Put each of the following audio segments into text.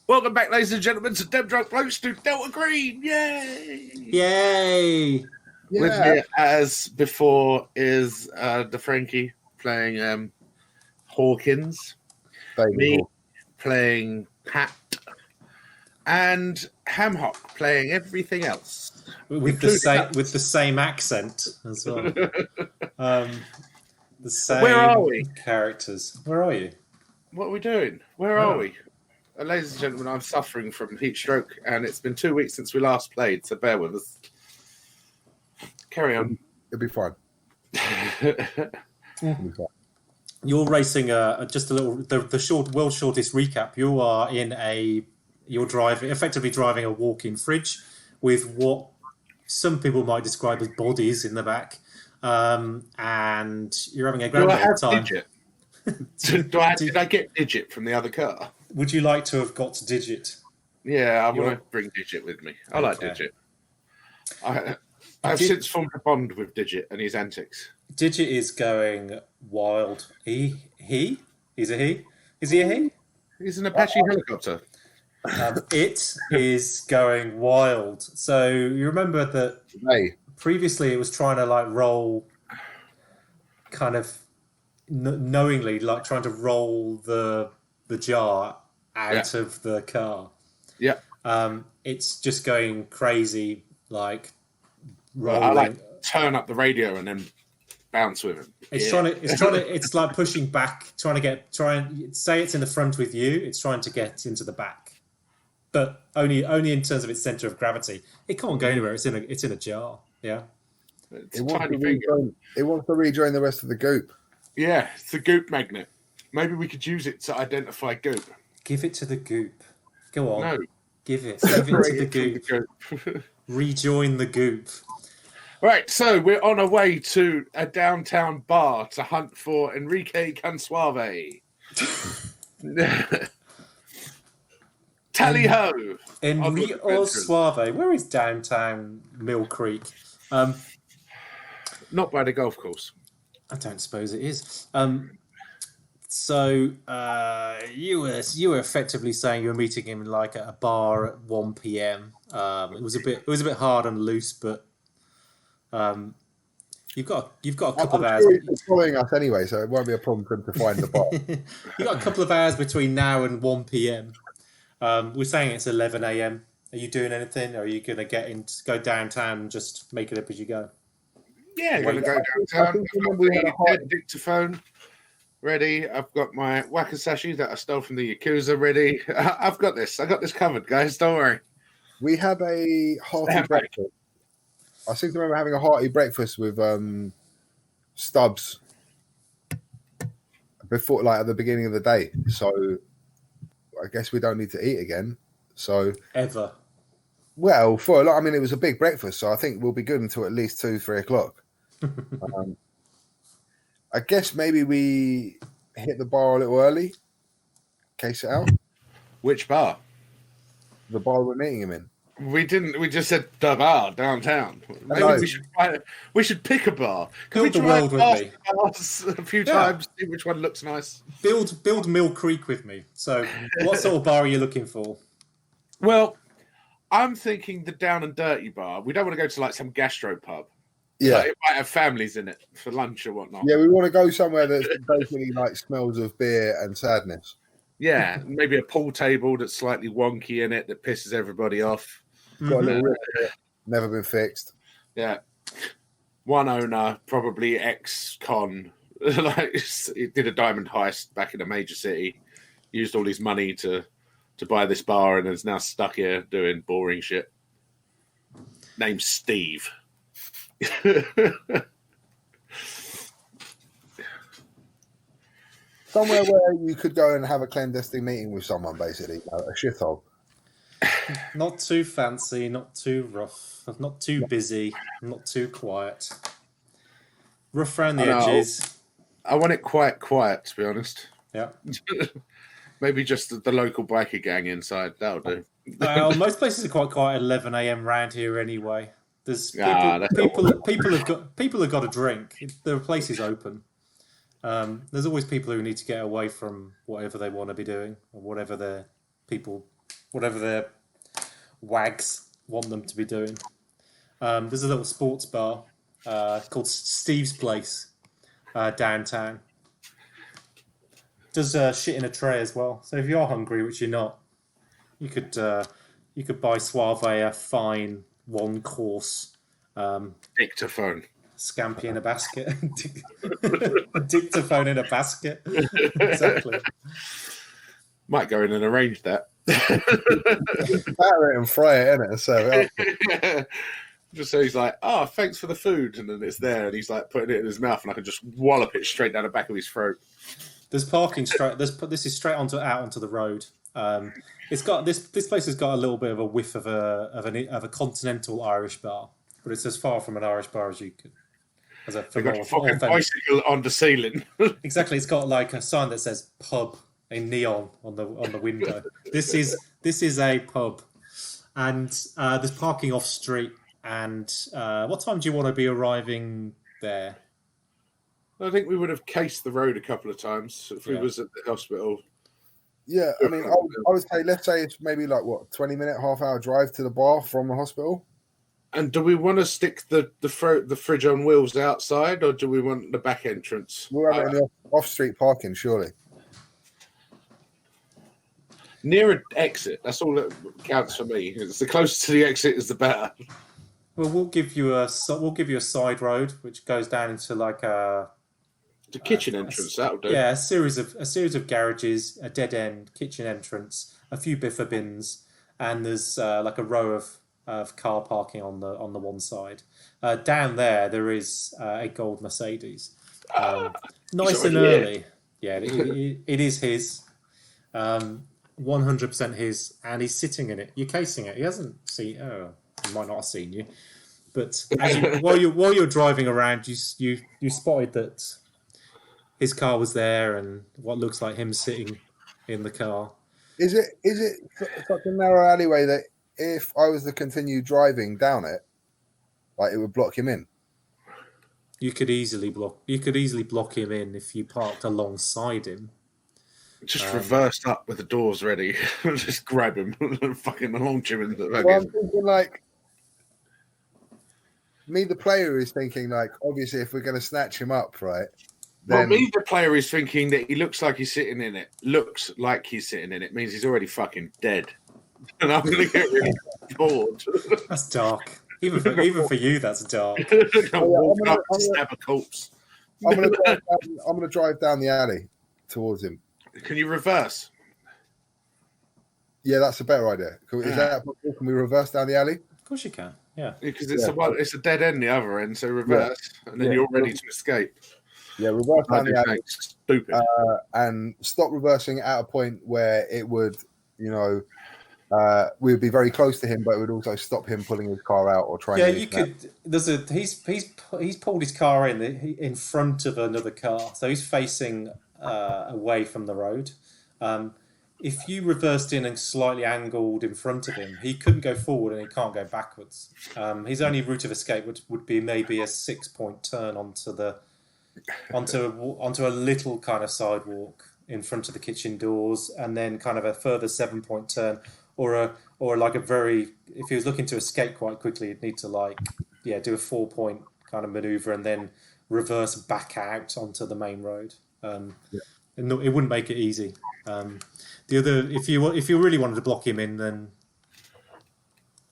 Welcome back, ladies and gentlemen, to Dem Drunk Blokes to Delta Green. Yay! Yay! With me, as before, is the Frankie playing Hawkins, me playing Pat, and Hamhock playing everything else with the same accent as well. The same Where are we? characters. Where are you? What are we doing? Where are we? Ladies and gentlemen, I'm suffering from heat stroke, and it's been 2 weeks since we last played, so bear with us. Carry on. It'll be fine. You're racing just a little the world's shortest recap. You're effectively driving a walk-in fridge with what some people might describe as bodies in the back, and you're having a grand old time. Did I get Digit from the other car? Would you like to have got Digit? Yeah, I want to bring Digit with me. I like Digit. I've since formed a bond with Digit and his antics. Digit is going wild. He's a he? Is he a he? He's an Apache helicopter. It is going wild. So you remember that previously it was trying to roll kind of knowingly, trying to roll the jar out of the car. Yeah. It's just going crazy, rolling. I turn up the radio and then bounce with him. It's like pushing back, trying to say it's in the front with you. It's trying to get into the back, but only in terms of its center of gravity. It can't go anywhere. It's in a jar. Yeah. It wants to rejoin the rest of the goop. Yeah, it's the goop magnet. Maybe we could use it to identify goop. Give it to the goop. Go on. No. Give it to the goop. Rejoin the goop. Right, so we're on our way to a downtown bar to hunt for Enrique Consuave. Tally ho! Enrique Suave. Where is downtown Mill Creek? Not by the golf course. I don't suppose it is. So you were effectively saying you were meeting him at a bar at 1 p.m. It was a bit hard and loose, but you've got a couple of hours. He's following us anyway, so it won't be a problem for him to find the bar. You've got a couple of hours between now and 1 p.m. We're saying it's 11 a.m. Are you doing anything? Or are you going to go downtown and just make it up as you go? Yeah, going to go downtown. I've got the dictaphone ready. I've got my wakizashi that I stole from the Yakuza ready. I've got this. I got this covered, guys. Don't worry. We have a hearty breakfast. I seem to remember having a hearty breakfast with Stubbs before, at the beginning of the day. So I guess we don't need to eat again. So ever. Well, it was a big breakfast, so I think we'll be good until at least 2-3 o'clock. I guess maybe we hit the bar a little early. Case it out. Which bar? The bar we're meeting him in. We didn't. We just said the bar downtown. Maybe we should pick a bar. Can we try bars a few times? See which one looks nice. Build Mill Creek with me. So, what sort of bar are you looking for? Well, I'm thinking the down and dirty bar. We don't want to go to some gastro pub. Yeah, it might have families in it for lunch or whatnot. Yeah, we want to go somewhere that basically smells of beer and sadness. Yeah, maybe a pool table that's slightly wonky in it that pisses everybody off. Got a little rip in it, never been fixed. Yeah, one owner, probably ex-con, he did a diamond heist back in a major city, used all his money to buy this bar and is now stuck here doing boring shit. Name's Steve. Somewhere where you could go and have a clandestine meeting with someone, basically, a shithole. Not too fancy, not too rough, not too busy, not too quiet. Rough around the edges. I want it quite quiet, to be honest. Yeah. Maybe just the local biker gang inside. That'll do. Well, most places are quite quiet at 11 a.m. round here anyway. There's people have got a drink. The place is open. There's always people who need to get away from whatever they want to be doing or whatever their people whatever their wags want them to be doing. There's a little sports bar called Steve's Place downtown. Does shit in a tray as well. So if you're hungry, which you're not, you could buy Suave a fine one course Dictaphone. scampi in a basket. Dictaphone in a basket. Exactly. Might go in and arrange that. Batter it and fry it, innit? So Just so he's like, oh, thanks for the food, and then it's there, and he's like putting it in his mouth, and I can just wallop it straight down the back of his throat. There's parking straight. This is straight out onto the road. It's got this place has got a little bit of a whiff of a continental Irish bar, but it's as far from an Irish bar as you could. As a got a fucking bicycle on the ceiling. Exactly, it's got like a sign that says "pub" in neon on the window. This is a pub, and there's parking off street. And what time do you want to be arriving there? I think we would have cased the road a couple of times if we was at the hospital. yeah, I mean, I would say, let's say it's maybe like 20-minute, half-hour drive to the bar from the hospital. And do we want to stick the fridge on wheels outside, or do we want the back entrance? We'll have it in the off-street parking, surely. Near an exit, that's all that counts for me. It's the closer to the exit is the better. Well, we'll give you a side road which goes down into like The kitchen entrance, that'll do. Yeah, a series of garages, a dead end kitchen entrance, a few biffa bins, and there's like a row of car parking on the one side. Down there is a gold Mercedes, nice and early. Yeah, it is his, 100% his, and he's sitting in it. You're casing it. He hasn't seen. Oh, he might not have seen you, but while you're driving around, you spotted that his car was there, and what looks like him sitting in the car. Is it such a narrow alleyway that if I was to continue driving down it, like it would block him in? You could easily block him in if you parked alongside him. Just reversed up with the doors ready. Just grab him and fucking launch him in the Well, I'm thinking like, me, the player, is thinking like, obviously, if we're going to snatch him up, right? Well, me, the player, is thinking that he looks like he's sitting in it. Looks like he's sitting in it means he's already fucking dead. And I'm going to get really bored. That's dark. Even for you, that's dark. Walk up to stab a corpse. I'm going to drive down the alley towards him. Can you reverse? Yeah, that's a better idea. Is that possible? Can we reverse down the alley? Of course you can. Yeah, because it's a dead end the other end, so reverse, and then you're ready to escape. Yeah, reverse down the alley. Stupid. And stop reversing at a point where it would, we would be very close to him, but it would also stop him pulling his car out or trying. Yeah, you could. He's pulled his car in front of another car, so he's facing away from the road. If you reversed in and slightly angled in front of him, he couldn't go forward and he can't go backwards. His only route of escape would be maybe a 6-point turn onto a little kind of sidewalk in front of the kitchen doors, and then kind of a further 7-point turn, or like a very, if he was looking to escape quite quickly, he'd need to do a 4-point kind of maneuver and then reverse back out onto the main road. It wouldn't make it easy. The other, if you really wanted to block him in, then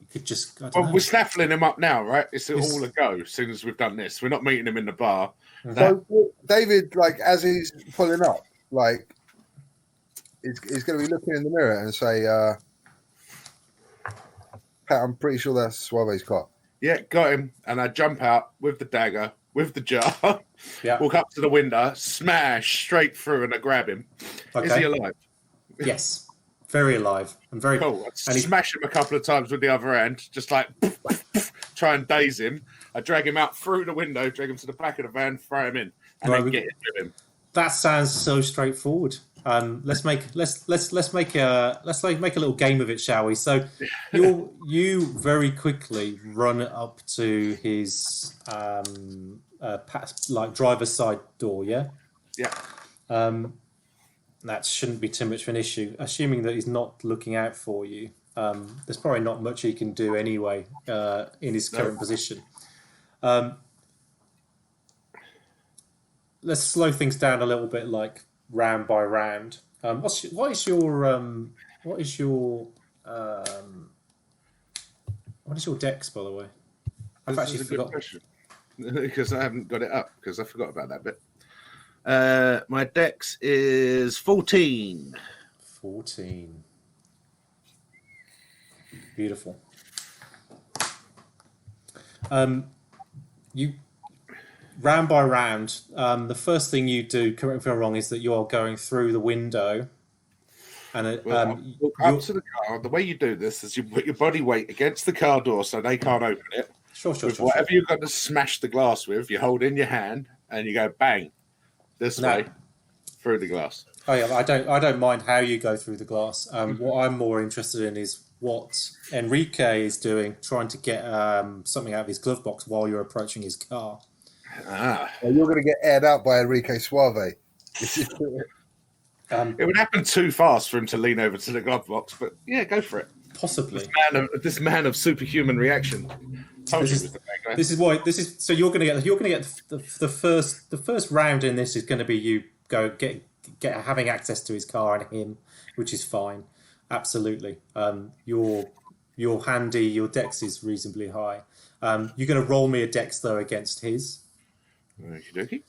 you could just. We're snaffling him up now, right? It's all a go. As soon as we've done this, we're not meeting him in the bar. So David, like as he's pulling up, like he's going to be looking in the mirror and say, "Pat, I'm pretty sure that's Suave's car." Yeah, got him. And I jump out with the dagger, with the jar. Yeah. Walk up to the window, smash straight through, and I grab him. Okay. Is he alive? Yes, very alive and very cool. And smash him a couple of times with the other hand, just like try and daze him. I drag him out through the window, drag him to the back of the van, throw him in, and then get into him. That sounds so straightforward. Let's make a little game of it, shall we? So you very quickly run up to his driver's side door, yeah. Yeah. that shouldn't be too much of an issue. Assuming that he's not looking out for you, there's probably not much he can do anyway in his current position. Let's slow things down a little bit, like round by round. What is your dex, by the way? I've actually forgotten. Because I haven't got it up because I forgot about that bit. My dex is 14. 14. Beautiful. You round by round. The first thing you do, correct me if I'm wrong, is that you are going through the window. And up to the car. The way you do this is you put your body weight against the car door so they can't open it. Sure. Whatever you've got to smash the glass with, you hold in your hand and you go bang this way through the glass. Oh yeah, I don't mind how you go through the glass. What I'm more interested in is what Enrique is doing, trying to get something out of his glove box while you're approaching his car. Well, you're going to get aired out by Enrique Suave. It would happen too fast for him to lean over to the glove box, but yeah, go for it. Possibly. This man of superhuman reaction. This is why. So you're going to get the first round in this is going to be you get having access to his car and him, which is fine. Absolutely. You're handy. Your dex is reasonably high. You're going to roll me a dex though against his. Okie dokie.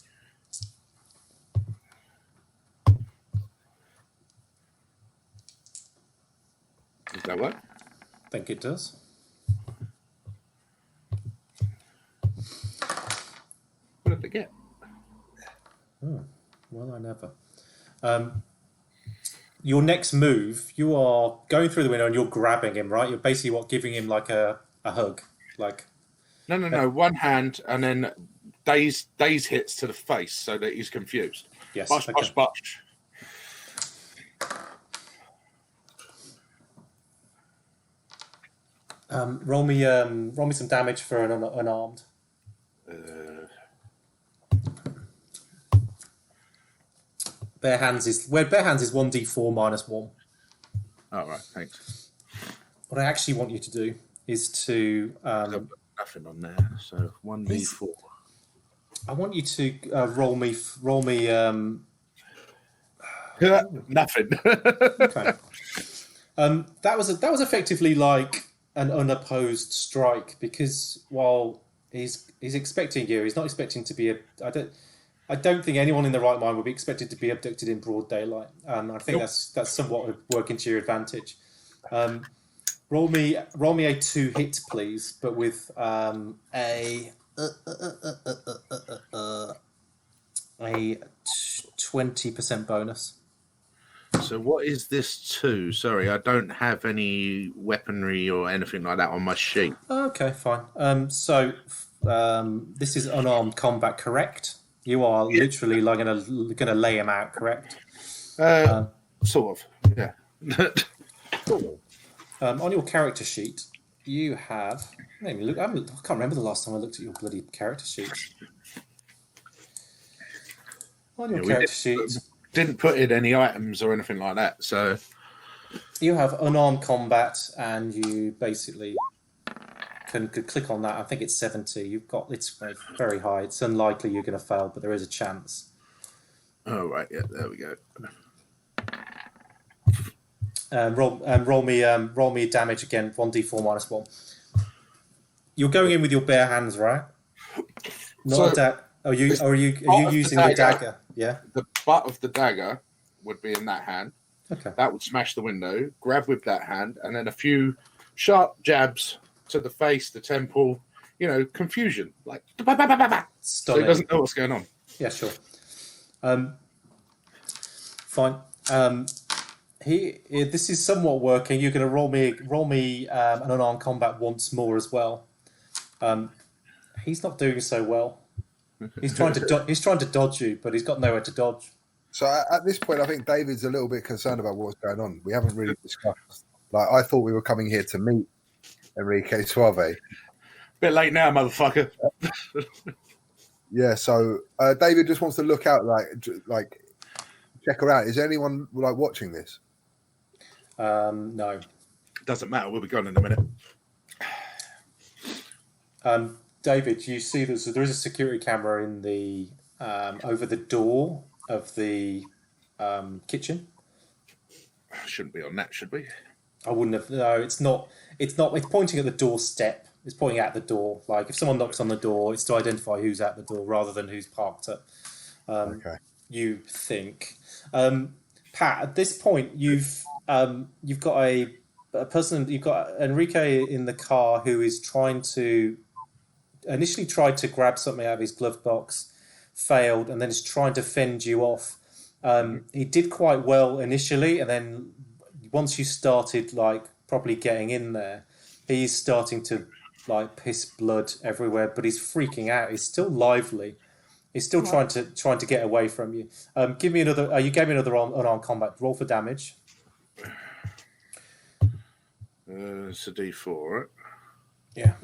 Does that work? I think it does. What did they get? Well, I never. Your next move, you are going through the window and you're grabbing him, right? You're basically giving him like a hug, like. No. One hand and then daze hits to the face so that he's confused. Yes. Bosh. Roll me some damage for an unarmed. Bare hands is 1d4 minus 1. All right, thanks. What I actually want you to do is to nothing on there, so 1d4. I want you to roll me nothing. Okay. That was effectively like an unopposed strike, because while he's expecting you, he's not expecting to be I don't think anyone in their right mind would be expected to be abducted in broad daylight. I think that's somewhat working to your advantage. Roll me a 2 hit, please, but with a 20% bonus. So what is this 2? Sorry, I don't have any weaponry or anything like that on my sheet. Okay, fine. So this is unarmed combat, correct? You are literally like gonna lay him out, correct? Sort of, yeah. On your character sheet, you have. Let me look. I can't remember the last time I looked at your bloody character sheet. On your character sheet, didn't put in any items or anything like that. So you have unarmed combat, and you basically could click on that. I think it's 70. It's very high. It's unlikely you're going to fail, but there is a chance. Oh right, yeah, there we go. Roll me damage again. 1d4 minus 1. You're going in with your bare hands, right? Are you using the dagger? Yeah. The butt of the dagger would be in that hand. Okay. That would smash the window. Grab with that hand, and then a few sharp jabs to the face, the temple. Confusion, like so he doesn't know what's going on. Yeah, sure. Fine. This is somewhat working. You're going to roll me an unarmed combat once more as well. He's not doing so well. He's trying to dodge you, but he's got nowhere to dodge. So at this point, I think David's a little bit concerned about what's going on. We haven't really discussed. Like, I thought we were coming here to meet Enrique Suave. Bit late now, motherfucker. Yeah. So David just wants to look out, like check her out. Is there anyone like watching this? No. Doesn't matter. We'll be gone in a minute. David, you see that there is a security camera in the over the door of the kitchen. Shouldn't be on that, should we? I wouldn't have. No, it's not. It's not. It's pointing at the doorstep. It's pointing at the door. Like if someone knocks on the door, it's to identify who's at the door rather than who's parked it. Okay. You think, Pat? At this point, you've got a person. You've got Enrique in the car who is initially tried to grab something out of his glove box, failed, and then is trying to fend you off. He did quite well initially, and then once you started like properly getting in there, he's starting to like piss blood everywhere, but he's freaking out. He's still lively. He's still trying to get away from you. Give me another. You gave me another unarmed combat. Roll for damage. It's a D4, right? Yeah.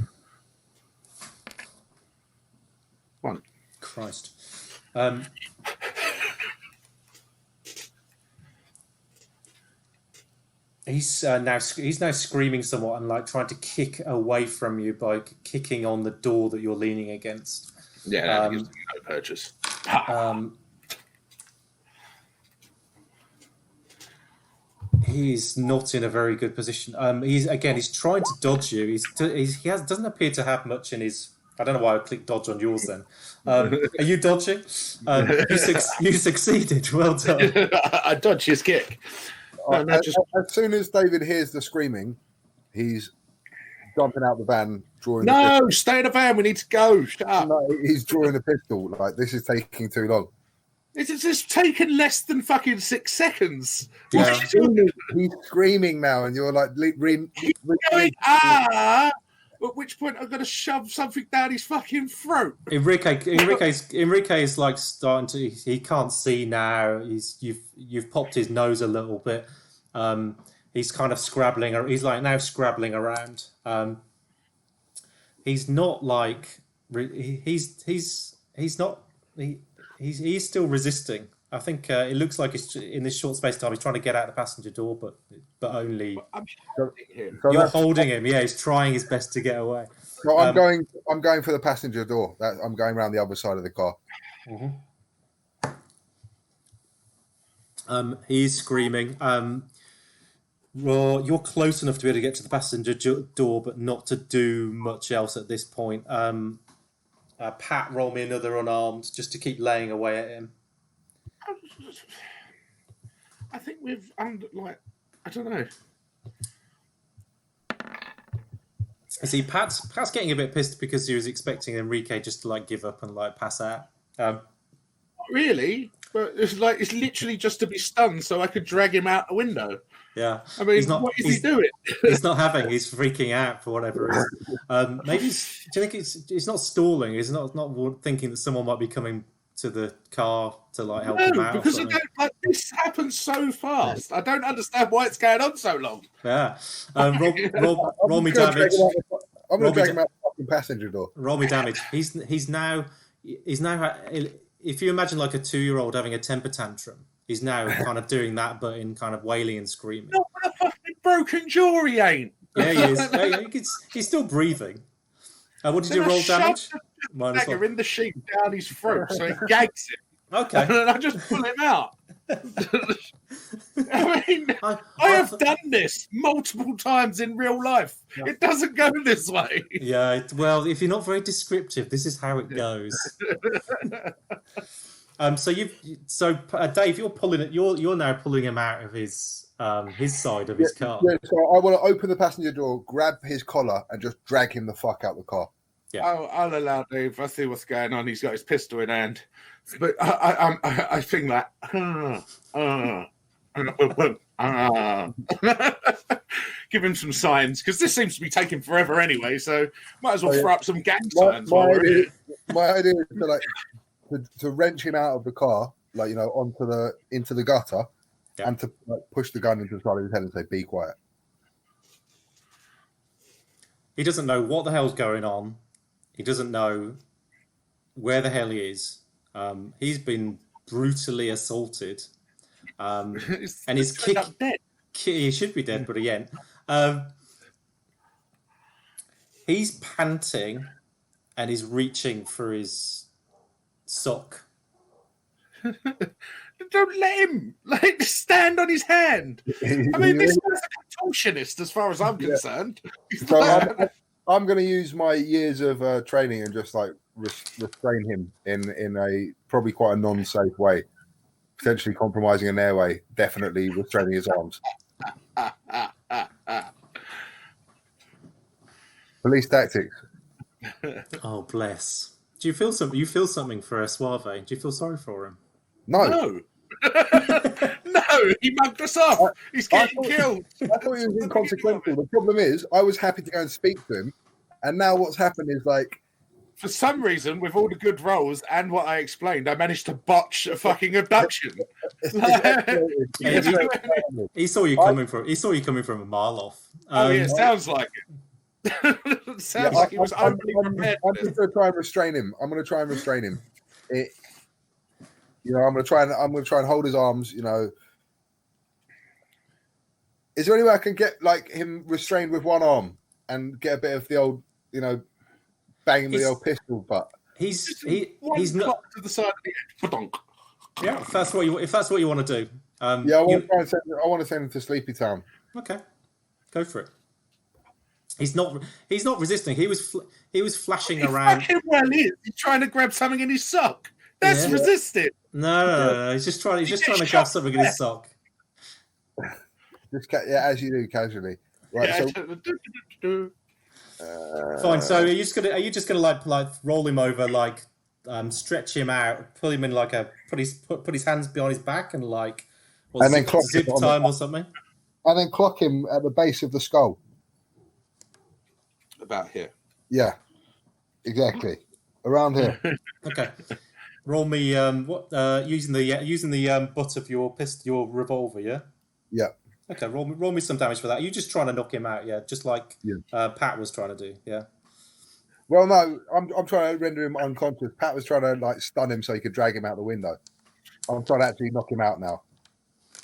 1. Christ. He's now screaming somewhat and like trying to kick away from you by kicking on the door that you're leaning against. Yeah, that gives me no purchase. He's not in a very good position. He's trying to dodge you. Doesn't appear to have much in his. I don't know why I clicked dodge on yours then. Are you dodging? You succeeded. Well done. I dodged his kick. As soon as David hears the screaming, he's jumping out the van, drawing. No, stay in the van. We need to go. Shut up. No, he's drawing a pistol. Like this is taking too long. It's just taken less than fucking 6 seconds. Yeah. He's screaming now, and you're like, Going, at which point I'm going to shove something down his fucking throat. Enrique is like starting to. He can't see now. You've popped his nose a little bit. He's kind of scrabbling. He's like now scrabbling around. He's not like he's not. He's still resisting. I think it looks like it's in this short space of time. He's trying to get out the passenger door, but only you're holding him. Yeah, he's trying his best to get away. So I'm going for the passenger door. I'm going around the other side of the car. Mm-hmm. He's screaming. You're close enough to be able to get to the passenger door, but not to do much else at this point. Pat, roll me another unarmed, just to keep laying away at him. I think we've I don't know. See, Pat's getting a bit pissed because he was expecting Enrique just to like give up and like pass out. Not really, but it's literally just to be stunned so I could drag him out the window. Yeah, I mean, what is he doing? He's not having. He's freaking out for whatever it is. Maybe do you think it's not stalling? He's not thinking that someone might be coming to the car to like help him out. Because this happens so fast. I don't understand why it's going on so long. Yeah. Roll me damage. I'm going to drag him out the fucking passenger door. Roll me damage. He's now. If you imagine like a 2-year-old having a temper tantrum, he's now kind of doing that, but in kind of wailing and screaming. Not with a fucking broken jaw, he ain't. Yeah, he is. He's still breathing. What did you roll damage? Dagger in the sheet down his throat, so he gags him. Okay. And then I just pull him out. I mean, I have done this multiple times in real life. Yeah. It doesn't go this way. Yeah, well, if you're not very descriptive, this is how it goes. Dave, you're pulling it. You're now pulling him out of his side of his car. Yeah, so I want to open the passenger door, grab his collar, and just drag him the fuck out the car. Yeah, I'll allow Dave. I see what's going on. He's got his pistol in hand, but I think that. Give him some signs because this seems to be taking forever anyway. So might as well throw up some gang signs. My idea is to wrench him out of the car, into the gutter, and to push the gun into the side of his head and say, "Be quiet." He doesn't know what the hell's going on. He doesn't know where the hell he is. He's been brutally assaulted. and his kick. Dead. He should be dead, but again, he's panting and he's reaching for his sock. Don't let him. Like, stand on his hand. I mean, this guy's a contortionist, as far as I'm concerned. So I'm going to use my years of training and just like restrain him in a probably quite a non-safe way, potentially compromising an airway, definitely restraining his arms. Police tactics. Oh, bless. Do you feel something? You feel something for Suave? Do you feel sorry for him? No. No, he mugged us off. He's getting killed. I thought he was inconsequential. The problem is, I was happy to go and speak to him, and now what's happened is like, for some reason, with all the good rolls and what I explained, I managed to botch a fucking abduction. He saw you coming from. He saw you coming from a mile off. Yeah, it sounds like it. Sounds like he was overly prepared. I'm just going to try and restrain him. I'm going to try and restrain him. I'm going to try and hold his arms. Is there any way I can get like him restrained with one arm and get a bit of the old, banging with the old pistol butt? He's not to the side of the head. Yeah, if that's what you want to do. I want to send him to Sleepy Town. Okay, go for it. He's not resisting. He was flashing around. He's trying to grab something in his sock. That's resisting. No. He's just trying to grab something in his sock. As you do casually. Right. Fine. So are you just gonna like roll him over, like stretch him out, pull him in like put his hands behind his back and like and then zip time or something, and then clock him at the base of the skull. About here. Yeah. Exactly. Around here. Okay. Roll me using the butt of your revolver, yeah? Yeah. Okay, roll me some damage for that. You're just trying to knock him out, yeah, just like Pat was trying to do, yeah. Well, no, I'm trying to render him unconscious. Pat was trying to like stun him so he could drag him out the window. I'm trying to actually knock him out now.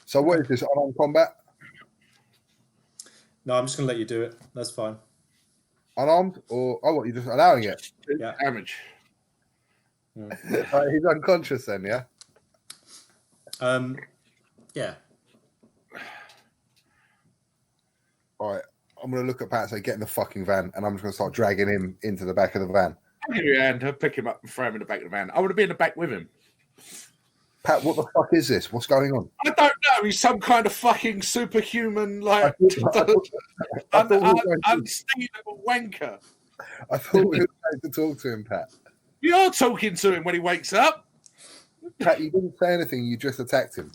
So what is this, unarmed combat? No, I'm just gonna let you do it. That's fine. Unarmed or you're just allowing it? Yeah. Damage. He's unconscious then, yeah? Yeah. All right, I'm going to look at Pat and say, get in the fucking van, and I'm just going to start dragging him into the back of the van. I'll give you a hand. I'll pick him up and throw him in the back of the van. I want to be in the back with him. Pat, what the fuck is this? What's going on? I don't know. He's some kind of fucking superhuman, like, unstealable wanker. I thought we were going to talk to him, Pat. You're talking to him when he wakes up. Pat, you didn't say anything. You just attacked him.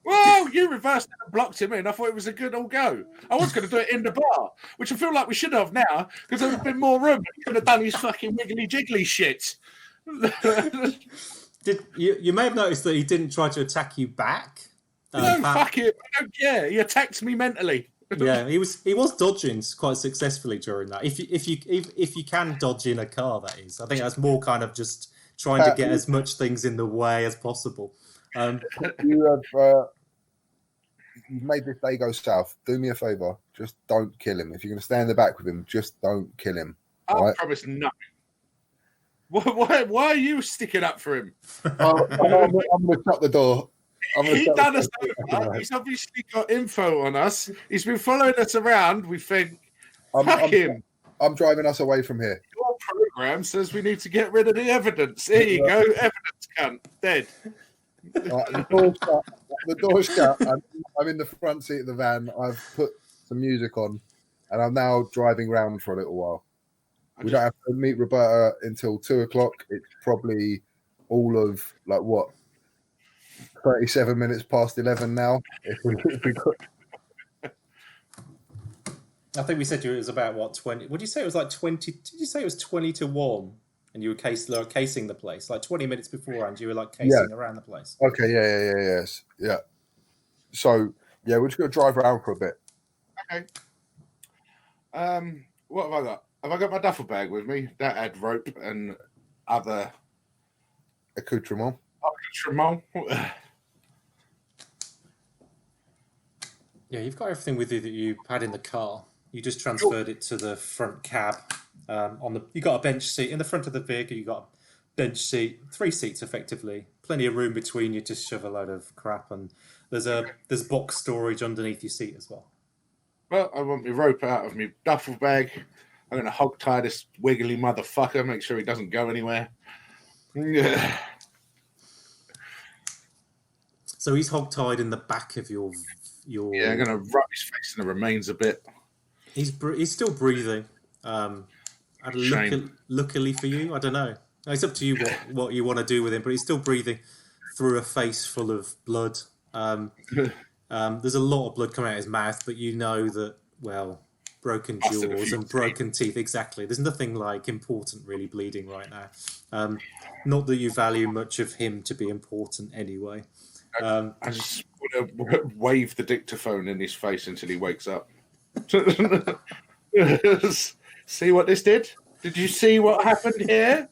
Well, you reversed it and blocked him in. I thought it was a good old go. I was going to do it in the bar, which I feel like we should have now because there would have been more room. He could have done his fucking wiggly jiggly shit. You may have noticed that he didn't try to attack you back. No, fuck it. I don't care. He attacked me mentally. Yeah, he was dodging quite successfully during that. If you can dodge in a car, that is. I think that's more kind of just trying to get as much things in the way as possible. You've made this day go south. Do me a favor. Just don't kill him. If you're going to stay in the back with him, just don't kill him. I promise nothing. Why are you sticking up for him? I'm going to shut the door. He done us over. He's obviously got info on us. He's been following us around. We think, fuck him. I'm driving us away from here. Your program says we need to get rid of the evidence. Here you go. Evidence cunt. Dead. The door's shut. I'm in the front seat of the van. I've put some music on, and I'm now driving round for a little while. We don't have to meet Roberta until 2:00. It's probably all of 37 minutes past 11 now. I think we said it was about 20. Would you say it was like 20? Did you say it was 20 to 1? And you were casing the place like 20 minutes beforehand. You were like casing around the place. Okay, yeah. So we're just gonna drive around for a bit. Okay. What have I got? Have I got my duffel bag with me? That had rope and other accoutrement. Yeah, you've got everything with you that you had in the car. You just transferred it to the front cab. You got a bench seat in the front of the vehicle. You got a bench seat, 3 seats effectively. Plenty of room between you to shove a load of crap, and there's box storage underneath your seat as well. Well, I want my rope out of my duffel bag. I'm going to hog tie this wiggly motherfucker, make sure he doesn't go anywhere. Yeah. So he's hog tied in the back of your. Yeah, I'm going to rub his face in the remains a bit. He's still breathing. Luckily for you, I don't know. It's up to you what you want to do with him, but he's still breathing through a face full of blood. There's a lot of blood coming out of his mouth, but you know that, well, broken jaws and broken teeth, exactly. There's nothing like important really bleeding right now. Not that you value much of him to be important anyway. I just want to wave the dictaphone in his face until he wakes up. See what this did? Did you see what happened here?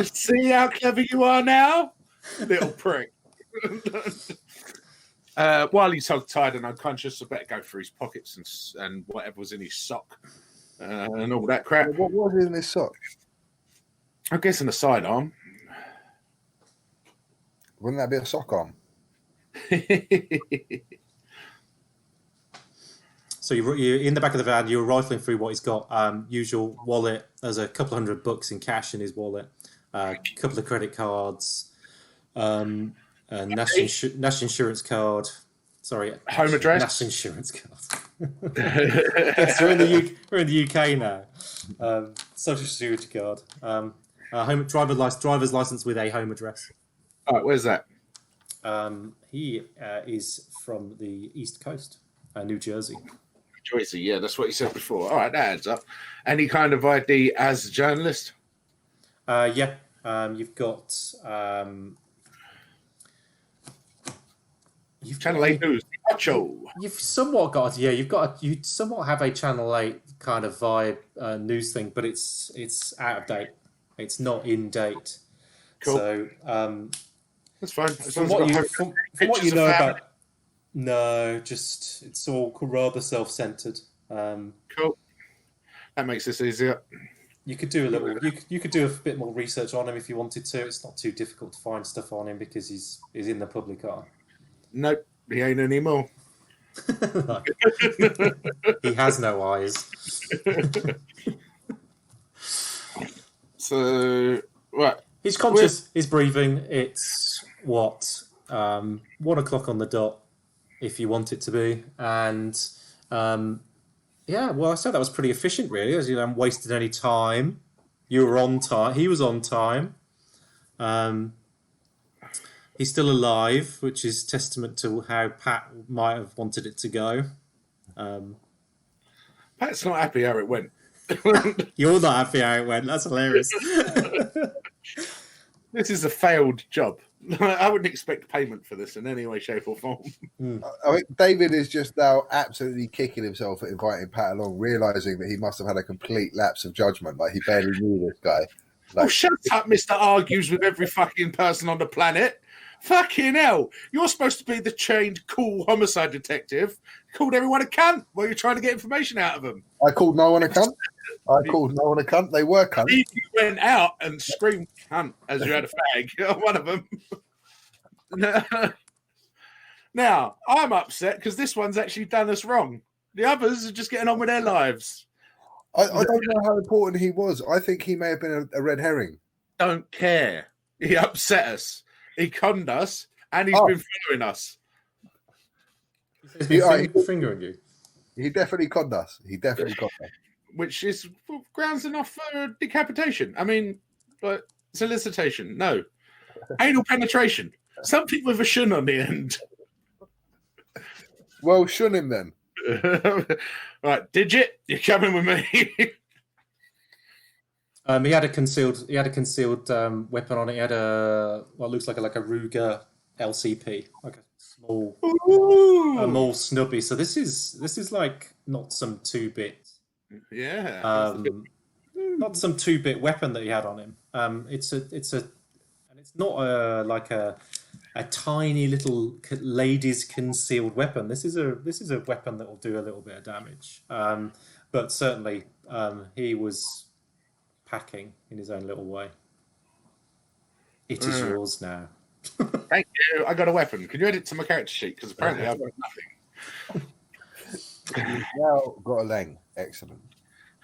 See how clever you are now? Little prick. While he's hog-tied and unconscious, I better go through his pockets and whatever was in his sock and all that crap. What was in his sock? I'm guessing a sidearm. Wouldn't that be a sock arm? So you're in the back of the van, you're rifling through what he's got. Usual wallet, there's a couple $100 in cash in his wallet, a couple of credit cards, national insurance card. Sorry, home address. National insurance card. Yes, we're in the UK now. Social security card. Driver's license with a home address. All right, where's that? He is from the East Coast, New Jersey. Jersey, yeah, that's what you said before. All right, that adds up. Any kind of ID as a journalist? Yeah. You've got. Channel 8 News. You've somewhat got. Yeah, you somewhat have a Channel 8 kind of vibe news thing, but it's out of date. It's not in date. Cool. So that's fine. From what you know about. No, just it's all rather self-centered. Cool. That makes this easier. You could do a little. You could do a bit more research on him if you wanted to. It's not too difficult to find stuff on him because he's in the public eye. Nope, he ain't anymore. He has no eyes. So what? He's conscious. He's breathing. It's 1 o'clock on the dot, if you want it to be, and yeah. Well, I said that was pretty efficient, really. As you haven't wasted any time. You were on time. He was on time. He's still alive, which is testament to how Pat might have wanted it to go. Pat's not happy how it went. You're not happy how it went. That's hilarious. This is a failed job. I wouldn't expect payment for this in any way, shape, or form. I think David is just now absolutely kicking himself at inviting Pat along, realizing that he must have had a complete lapse of judgment. Like he barely knew this guy. Oh, shut up, Mr. Argues with every fucking person on the planet. Fucking hell. You're supposed to be the trained, cool homicide detective. Called everyone a cunt while you're trying to get information out of them. I called no one a cunt. They were cunts. You went out and screamed cunt as you had a fag. One of them. Now, I'm upset because this one's actually done us wrong. The others are just getting on with their lives. I don't know how important he was. I think he may have been a red herring. Don't care. He upset us. He conned us, and he's been following us. He's been fingering you. He definitely conned us. Which is grounds enough for decapitation. I mean, but solicitation, no. Anal penetration. Something with a shun on the end. Well, shun him then. Right, Digit, you're coming with me. He had a concealed weapon on it. He had what looks like a Ruger LCP, like a small snubby. So this is like not some 2-bit. Yeah. Not some 2-bit weapon that he had on him. It's not like a a tiny little lady's concealed weapon. This is a weapon that will do a little bit of damage. But certainly he was packing in his own little way. It is yours now. Thank you. I got a weapon. Can you edit to my character sheet? Because apparently I've got nothing. You've now got a leng. Excellent.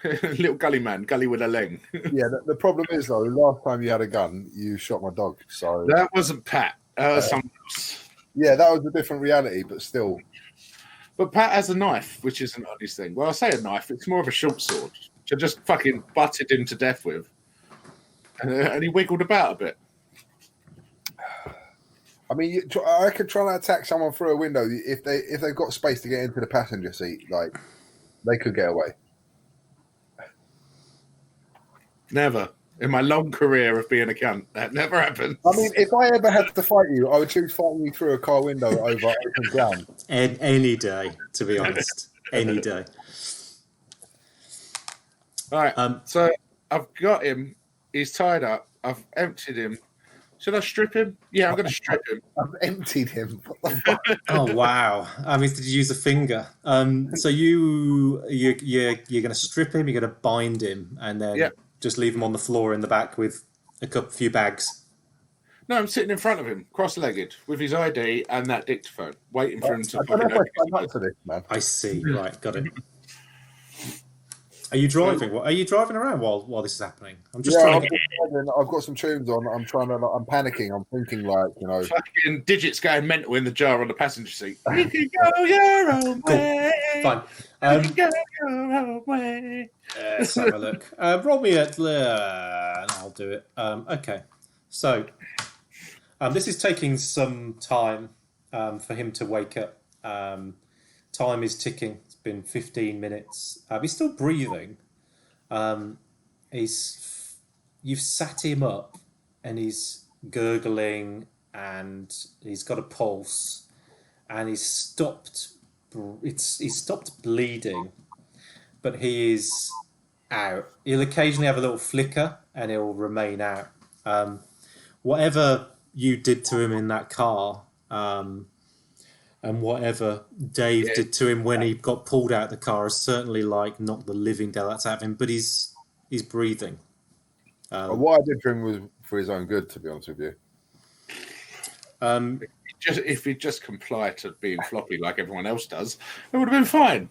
Little gully man, gully with a leg. Yeah, the problem is though, last time you had a gun, you shot my dog. So That wasn't Pat. Someone else. yeah, that was a different reality, but still. But Pat has a knife, which is an oddest thing. Well, I say a knife, it's more of a short sword, which I just fucking butted him to death with. And he wiggled about a bit. I mean, I could try and attack someone through a window if they've got space to get into the passenger seat. Like, they could get away. Never. In my long career of being a cunt, that never happened. I mean, if I ever had to fight you, I would choose fighting you through a car window over open ground. Any day, to be honest. Any day. All right. So I've got him. He's tied up. I've emptied him. Should I strip him? Yeah, I'm going to strip him. I've emptied him. What the fuck? Oh wow! I mean, did you use a finger? So you're going to strip him. You're going to bind him, and then just leave him on the floor in the back with a few bags. No, I'm sitting in front of him, cross-legged, with his ID and that dictaphone, waiting for him to. I don't know if I signed up for this, man. I see. Right, got it. Are you driving? Are you driving around while this is happening? I'm just trying to. I've got some tunes on. I'm panicking. I'm thinking fucking digits going mental in the jar on the passenger seat. You can go your own way. Fine. You can go your own way. Let's have a look. Roll me and I'll do it. Okay. So this is taking some time for him to wake up. Time is ticking. It's been 15 minutes. He's still breathing. You've sat him up, and he's gurgling, and he's got a pulse, and he's stopped. He's stopped bleeding, but he is out. He'll occasionally have a little flicker, and he'll remain out. Whatever you did to him in that car. And whatever Dave did to him when he got pulled out of the car is certainly knocked the living daylights out of him. But he's breathing. What I did for him was for his own good, to be honest with you. If he'd just complied to being floppy like everyone else does, it would have been fine.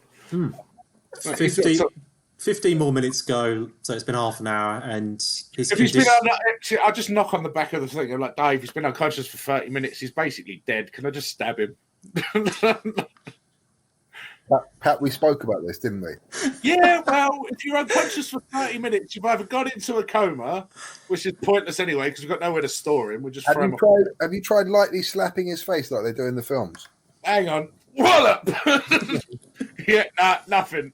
15 more minutes go, so it's been half an hour, and I'll just knock on the back of the thing. I'm like, Dave, he's been unconscious for 30 minutes. He's basically dead. Can I just stab him? Pat, we spoke about this, didn't we? Yeah, well, if you're unconscious for 30 minutes, you've either gone into a coma, which is pointless anyway because we've got nowhere to store him. We just have you tried lightly slapping his face like they do in the films? Hang on, wallop. Yeah, nothing.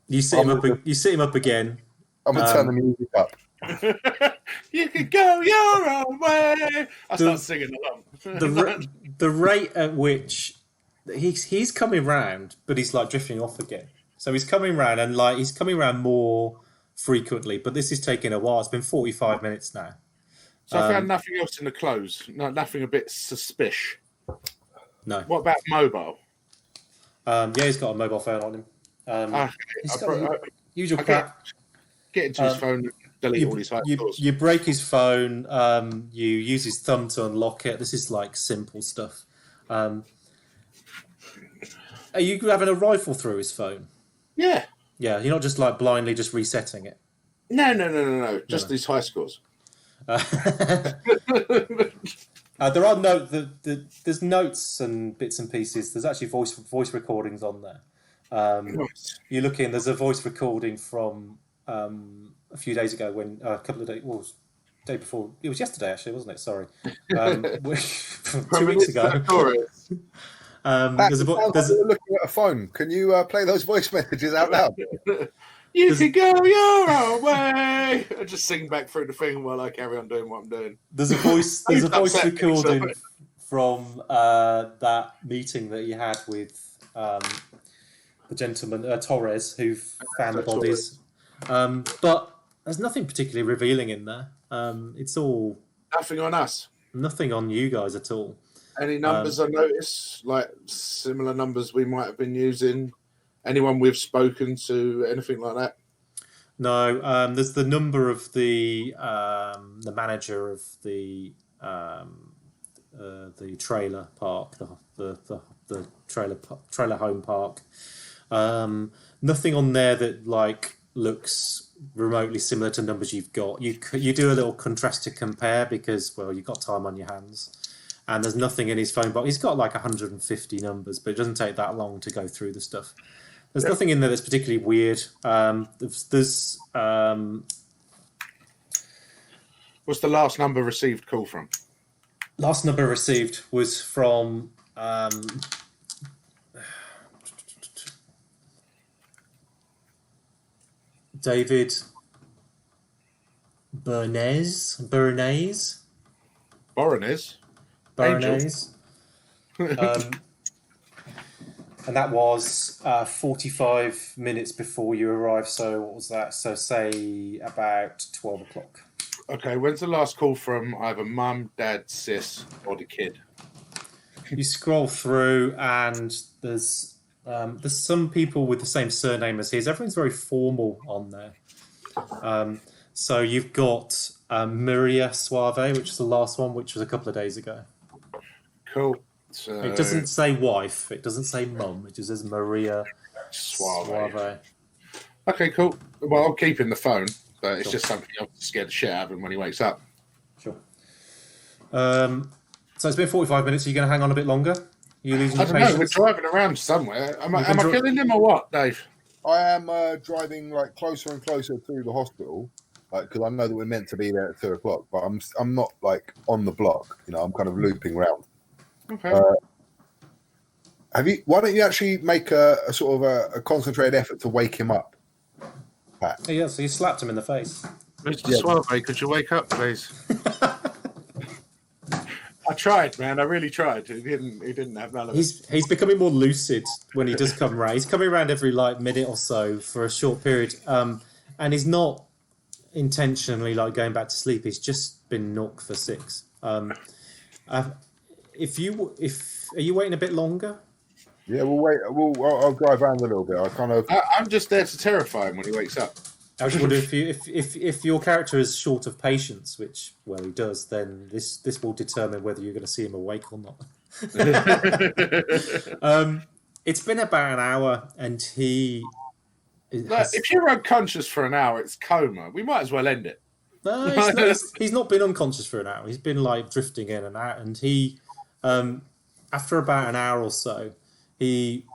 You sit him up again. I'm gonna turn the music up. You can go your own way. I start singing along. The rate at which he's coming round, but he's drifting off again. So he's coming round, and he's coming round more frequently. But this is taking a while. It's been 45 minutes now. So I found nothing else in the clothes. Nothing a bit suspicious. No. What about mobile? He's got a mobile phone on him. He's got usual crap. Get into his phone. Delete all his photos. You break his phone. You use his thumb to unlock it. This is simple stuff. Are you having a rifle through his phone? Yeah. Yeah. You're not just blindly just resetting it. No. Just these high scores. There are there's notes and bits and pieces. There's actually voice recordings on there. You look in. There's a voice recording from a few days ago when a couple of days. Well, day before. It was yesterday, actually, wasn't it? Sorry, 2 weeks ago. You're looking at a phone. Can you play those voice messages out loud? You can go your own way. I just sing back through the thing while I carry on doing what I'm doing. There's a voice recording from that meeting that you had with the gentleman Torres who found the bodies. But there's nothing particularly revealing in there. It's all Nothing on us. nothing on you guys at all. Any numbers I notice, like similar numbers we might have been using? Anyone we've spoken to, anything like that? No, there's the number of the manager of the trailer park, the trailer home park. Nothing on there that like looks remotely similar to numbers you've got. You do a little contrast to compare because you've got time on your hands, and there's nothing in his phone box. He's got like 150 numbers, but it doesn't take that long to go through the stuff. There's nothing in there that's particularly weird. There's What's the last number received call from? last number received was from David Bernays. And that was 45 minutes before you arrived. So what was that? So say about 12 o'clock. Okay, when's the last call from either mum, dad, sis, or the kid? You scroll through, and there's some people with the same surname as his. Everyone's very formal on there. So you've got Maria Suave, which is the last one, which was a couple of days ago. Cool. So, It doesn't say wife. It doesn't say mum. It just says Maria Suave. Okay, cool. Well, I'll keep in the phone, but it's just something else to scare the shit out of him when he wakes up. Sure. So it's been 45 minutes. Are you going to hang on a bit longer? You losing your patience? We're driving around somewhere. Am I killing him or what, Dave? I am driving like closer and closer to the hospital, like because I know that we're meant to be there at 2 o'clock, but I'm not like on the block. You know, I'm kind of looping around. Okay. Why don't you actually make a sort of a concentrated effort to wake him up, Pat? Yeah, so you slapped him in the face. Mr. Suave, could you wake up, please? I tried, man. I really tried. He didn't have none of it. He's becoming more lucid when he does come around. He's coming around every like minute or so for a short period, and he's not intentionally like going back to sleep. He's just been knocked for 6. Are you waiting a bit longer? Yeah, we'll wait. I'll drive around a little bit. I'm just there to terrify him when he wakes up. I just wonder if your character is short of patience, which he does, then this will determine whether you're going to see him awake or not. It's been about an hour, and he. If you're unconscious for an hour, it's coma. We might as well end it. No, he's not been unconscious for an hour. He's been like drifting in and out, and he, after about an hour or so, he,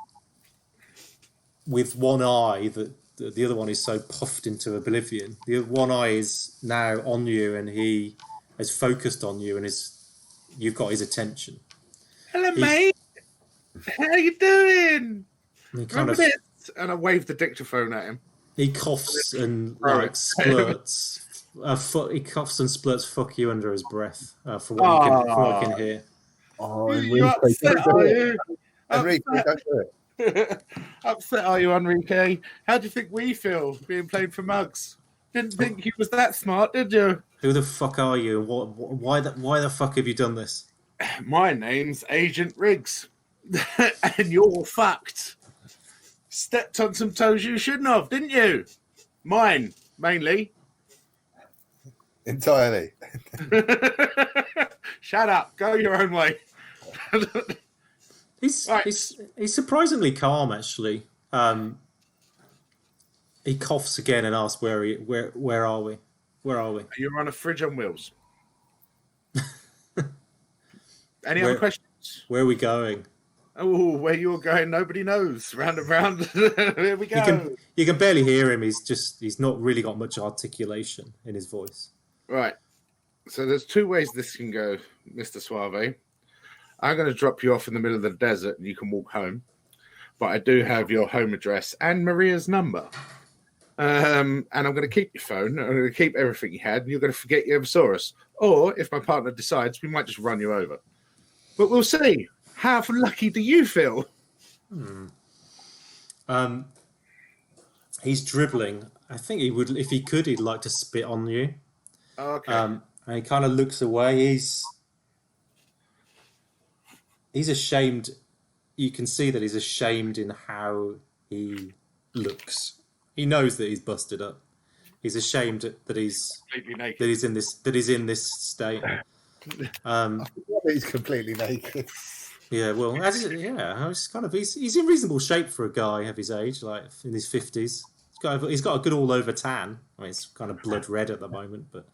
with one eye that. The other one is so puffed into oblivion. The one eye is now on you, and he is focused on you, and you've got his attention. Hello, mate. How you doing? And I waved the dictaphone at him. He coughs and like splurts. He coughs and splurts "fuck you" under his breath. From what I can hear. Oh, you upset, are you? Enrique, don't do it. Upset, are you, Enrique? How do you think we feel being played for mugs? Didn't think he was that smart, did you? Who the fuck are you? Why the fuck have you done this? My name's Agent Riggs, and you're fucked. Stepped on some toes you shouldn't have, didn't you? Mine, mainly. Entirely. Shut up. Go your own way. He's surprisingly calm, actually. He coughs again and asks, "Where are we? Where are we? You're on a fridge on wheels." Any other questions? Where are we going? Oh, where you're going, nobody knows. Round and round. Here we go. You can barely hear him. He's not really got much articulation in his voice. Right. So there's 2 ways this can go, Mr. Suave. I'm going to drop you off in the middle of the desert and you can walk home. But I do have your home address and Maria's number. And I'm going to keep your phone. I'm going to keep everything you had. And you're going to forget you ever saw us. Or if my partner decides, we might just run you over. But we'll see. How lucky do you feel? He's dribbling. I think he would, if he could, he'd like to spit on you. Okay. And he kind of looks away. He's ashamed. You can see that he's ashamed in how he looks. He knows that he's busted up. He's ashamed that he's Completely naked. that he's in this state. He's completely naked. Yeah, well, he's in reasonable shape for a guy of his age, like in his 50s. He's got a good all over tan. I mean, it's kind of blood red at the moment, but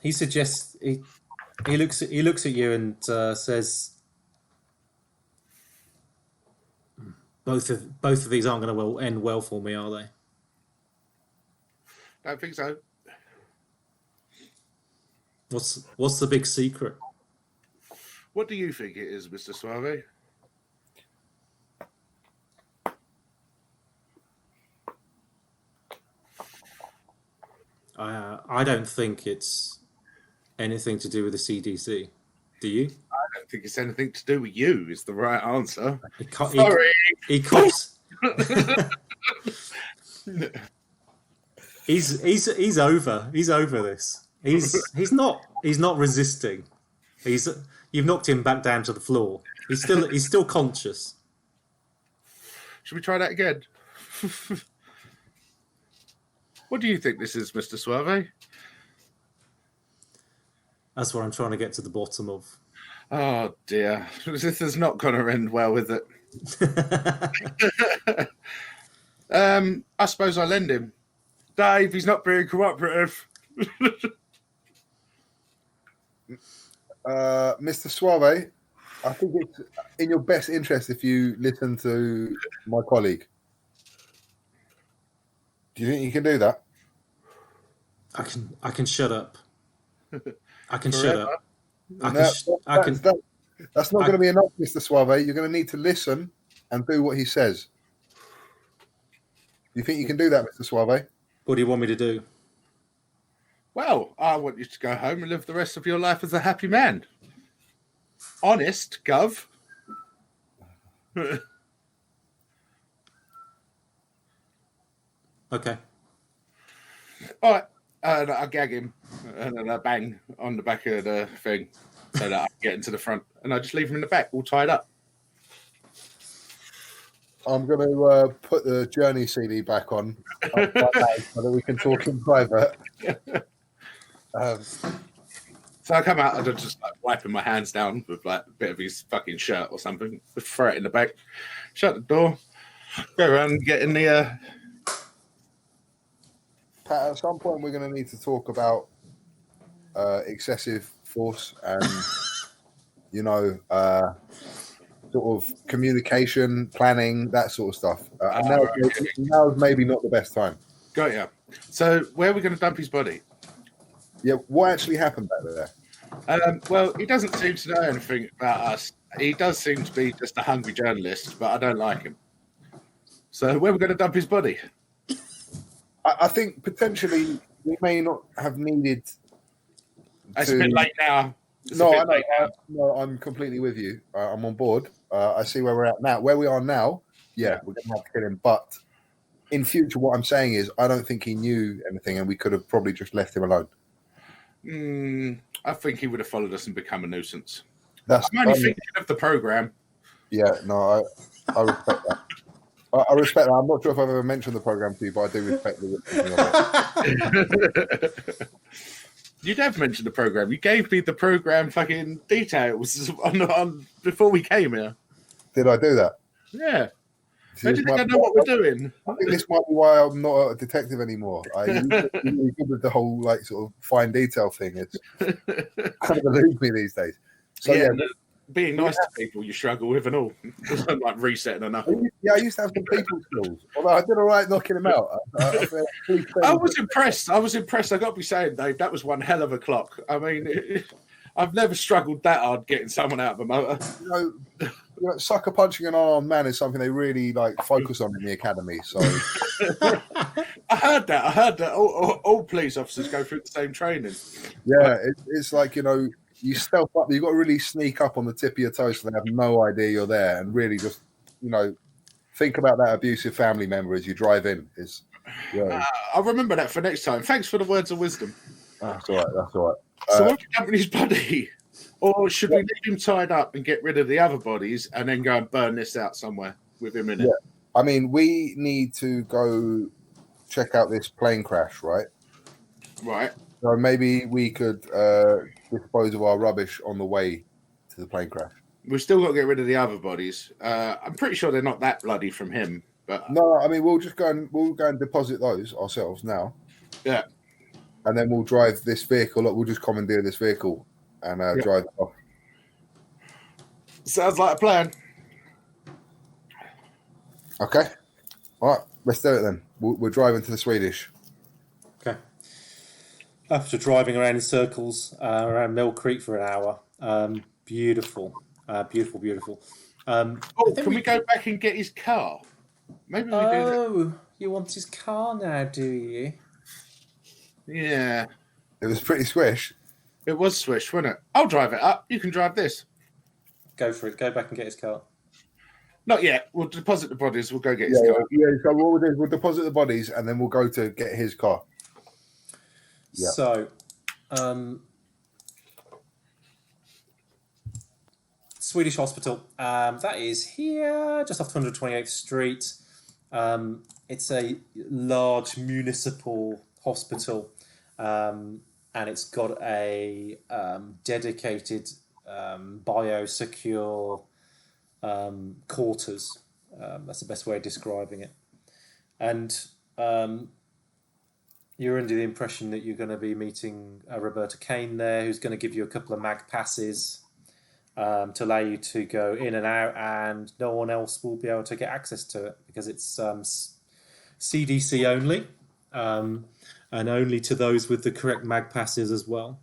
he suggests he looks at you and says, both of these aren't going to end well for me, are they? Don't think so. What's the big secret? What do you think it is, Mr. Suave? I don't think it's anything to do with the CDC. Do you? I don't think it's anything to do with you. Is the right answer. Sorry, he coughs. He's over this. He's not resisting. You've knocked him back down to the floor. He's still conscious. Should we try that again? What do you think this is, Mr. Suave? That's what I'm trying to get to the bottom of. Oh dear, this is not going to end well, is it? I suppose I lend him. Dave, he's not being cooperative. Mr. Suave, I think it's in your best interest if you listen to my colleague. Do you think you can do that? I can shut up. I can shut up. That's not going to be enough, Mr. Suave. You're going to need to listen and do what he says. Do you think you can do that, Mr. Suave? What do you want me to do? Well, I want you to go home and live the rest of your life as a happy man. Honest, Gov. Okay. All right. And I gag him and then I bang on the back of the thing so that I can get into the front. And I just leave him in the back, all tied up. I'm going to put the Journey CD back on so that we can talk in private. So I come out and I'm just like wiping my hands down with like a bit of his fucking shirt or something. Throw it in the back, shut the door, go around and get in the... Pat, at some point we're going to need to talk about excessive force and, sort of communication, planning, that sort of stuff. Now's maybe not the best time. Got ya. So where are we going to dump his body? Yeah, what actually happened back there? Well, he doesn't seem to know anything about us. He does seem to be just a hungry journalist, but I don't like him. So where are we going to dump his body? I think potentially we may not have needed. It's a bit late now. No, I'm completely with you. I'm on board. I see where we're at now. Where we are now, we're going to have to kill him. But in future, what I'm saying is, I don't think he knew anything, and we could have probably just left him alone. I think he would have followed us and become a nuisance. I'm only thinking of the program. Yeah, no, I respect that. I respect that. I'm not sure if I've ever mentioned the program to you, but I do respect it. You'd have mentioned the program. You gave me the program fucking details on before we came here. Did I do that? Yeah. How do you think I know what we're doing? I think this might be why I'm not a detective anymore. You're really good with the whole sort of fine detail thing. It's kind of eludes me these days. So being nice to people you struggle with and all. Like resetting enough. Yeah, I used to have some people skills. Although I did all right knocking them out. I was impressed. I got to be saying, Dave, that was one hell of a clock. I mean, I've never struggled that hard getting someone out of a motor. Sucker punching an unarmed man is something they really focus on in the academy. So I heard that. All police officers go through the same training. Yeah, it's like, you stealth up. You've got to really sneak up on the tip of your toes so they have no idea you're there, and really just, think about that abusive family member as you drive in. Yeah, I'll remember that for next time. Thanks for the words of wisdom. that's all right. That's all right. So what happened to his body? Or should we leave him tied up and get rid of the other bodies and then go and burn this out somewhere with him in it? I mean, we need to go check out this plane crash, right? Right. So maybe we could dispose of our rubbish on the way to the plane crash. We've still got to get rid of the other bodies. I'm pretty sure they're not that bloody from him. But No, I mean, we'll go and deposit those ourselves now. Yeah. And then we'll drive this vehicle. We'll just commandeer this vehicle and drive it off. Sounds like a plan. Okay. All right. Let's do it then. We're driving to the Swedish. Okay. After driving around in circles around Mill Creek for an hour, beautiful. Beautiful. Can we go back and get his car? Maybe we do that. Oh, you want his car now, do you? Yeah. It was pretty swish. It was swish, wasn't it? I'll drive it up. You can drive this. Go for it. Go back and get his car. Not yet. We'll deposit the bodies. We'll go get his car. Yeah, so what we'll do is we'll deposit the bodies and then we'll go to get his car. Yeah. So, Swedish hospital. That is here, just off 128th Street. It's a large municipal hospital, and it's got a dedicated biosecure quarters. That's the best way of describing it. And you're under the impression that you're going to be meeting Roberta Kane there, who's going to give you a couple of mag passes to allow you to go in and out, and no one else will be able to get access to it because it's CDC only, and only to those with the correct mag passes as well.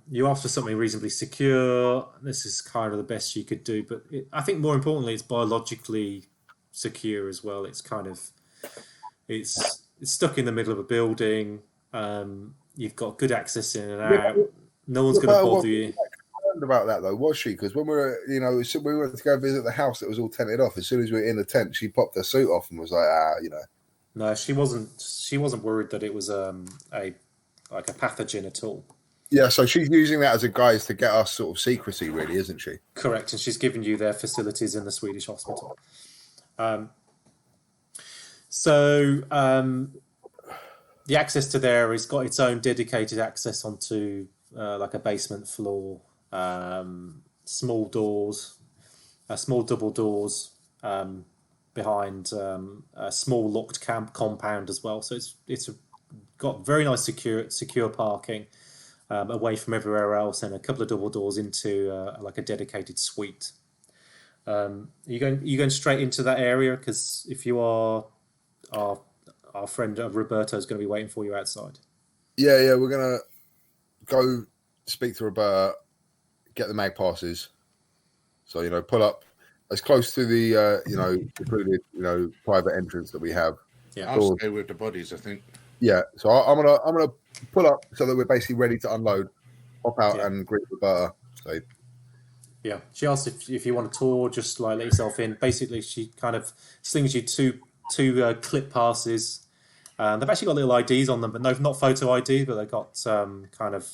You're after something reasonably secure. This is kind of the best you could do, but I think more importantly, it's biologically secure as well. It's kind of it's stuck in the middle of a building. You've got good access in and out. No one's going to bother you. About that though, was she? Because when we were, we went to go visit the house that was all tented off. As soon as we were in the tent, she popped her suit off and was like, No, she wasn't. She wasn't worried that it was a pathogen at all. Yeah, so she's using that as a guise to get us sort of secrecy, really, isn't she? Correct, and she's given you their facilities in the Swedish hospital. The access to there has got its own dedicated access onto like a basement floor, small doors, small double doors behind a small locked compound as well. So it's got very nice secure parking away from everywhere else, and a couple of double doors into like a dedicated suite. Are you going straight into that area? Because if you are, our friend Roberta is going to be waiting for you outside. Yeah, we're gonna go speak to Roberta, get the mag passes. So pull up as close to the secluded private entrance that we have. Yeah, I'll stay with the bodies, I think. Yeah, so I'm gonna pull up so that we're basically ready to unload, hop out and greet Roberta. So yeah, she asked if you want a tour, just like let yourself in. Basically, she kind of slings you two clip passes. They've actually got little IDs on them, but not photo ID, but they've got kind of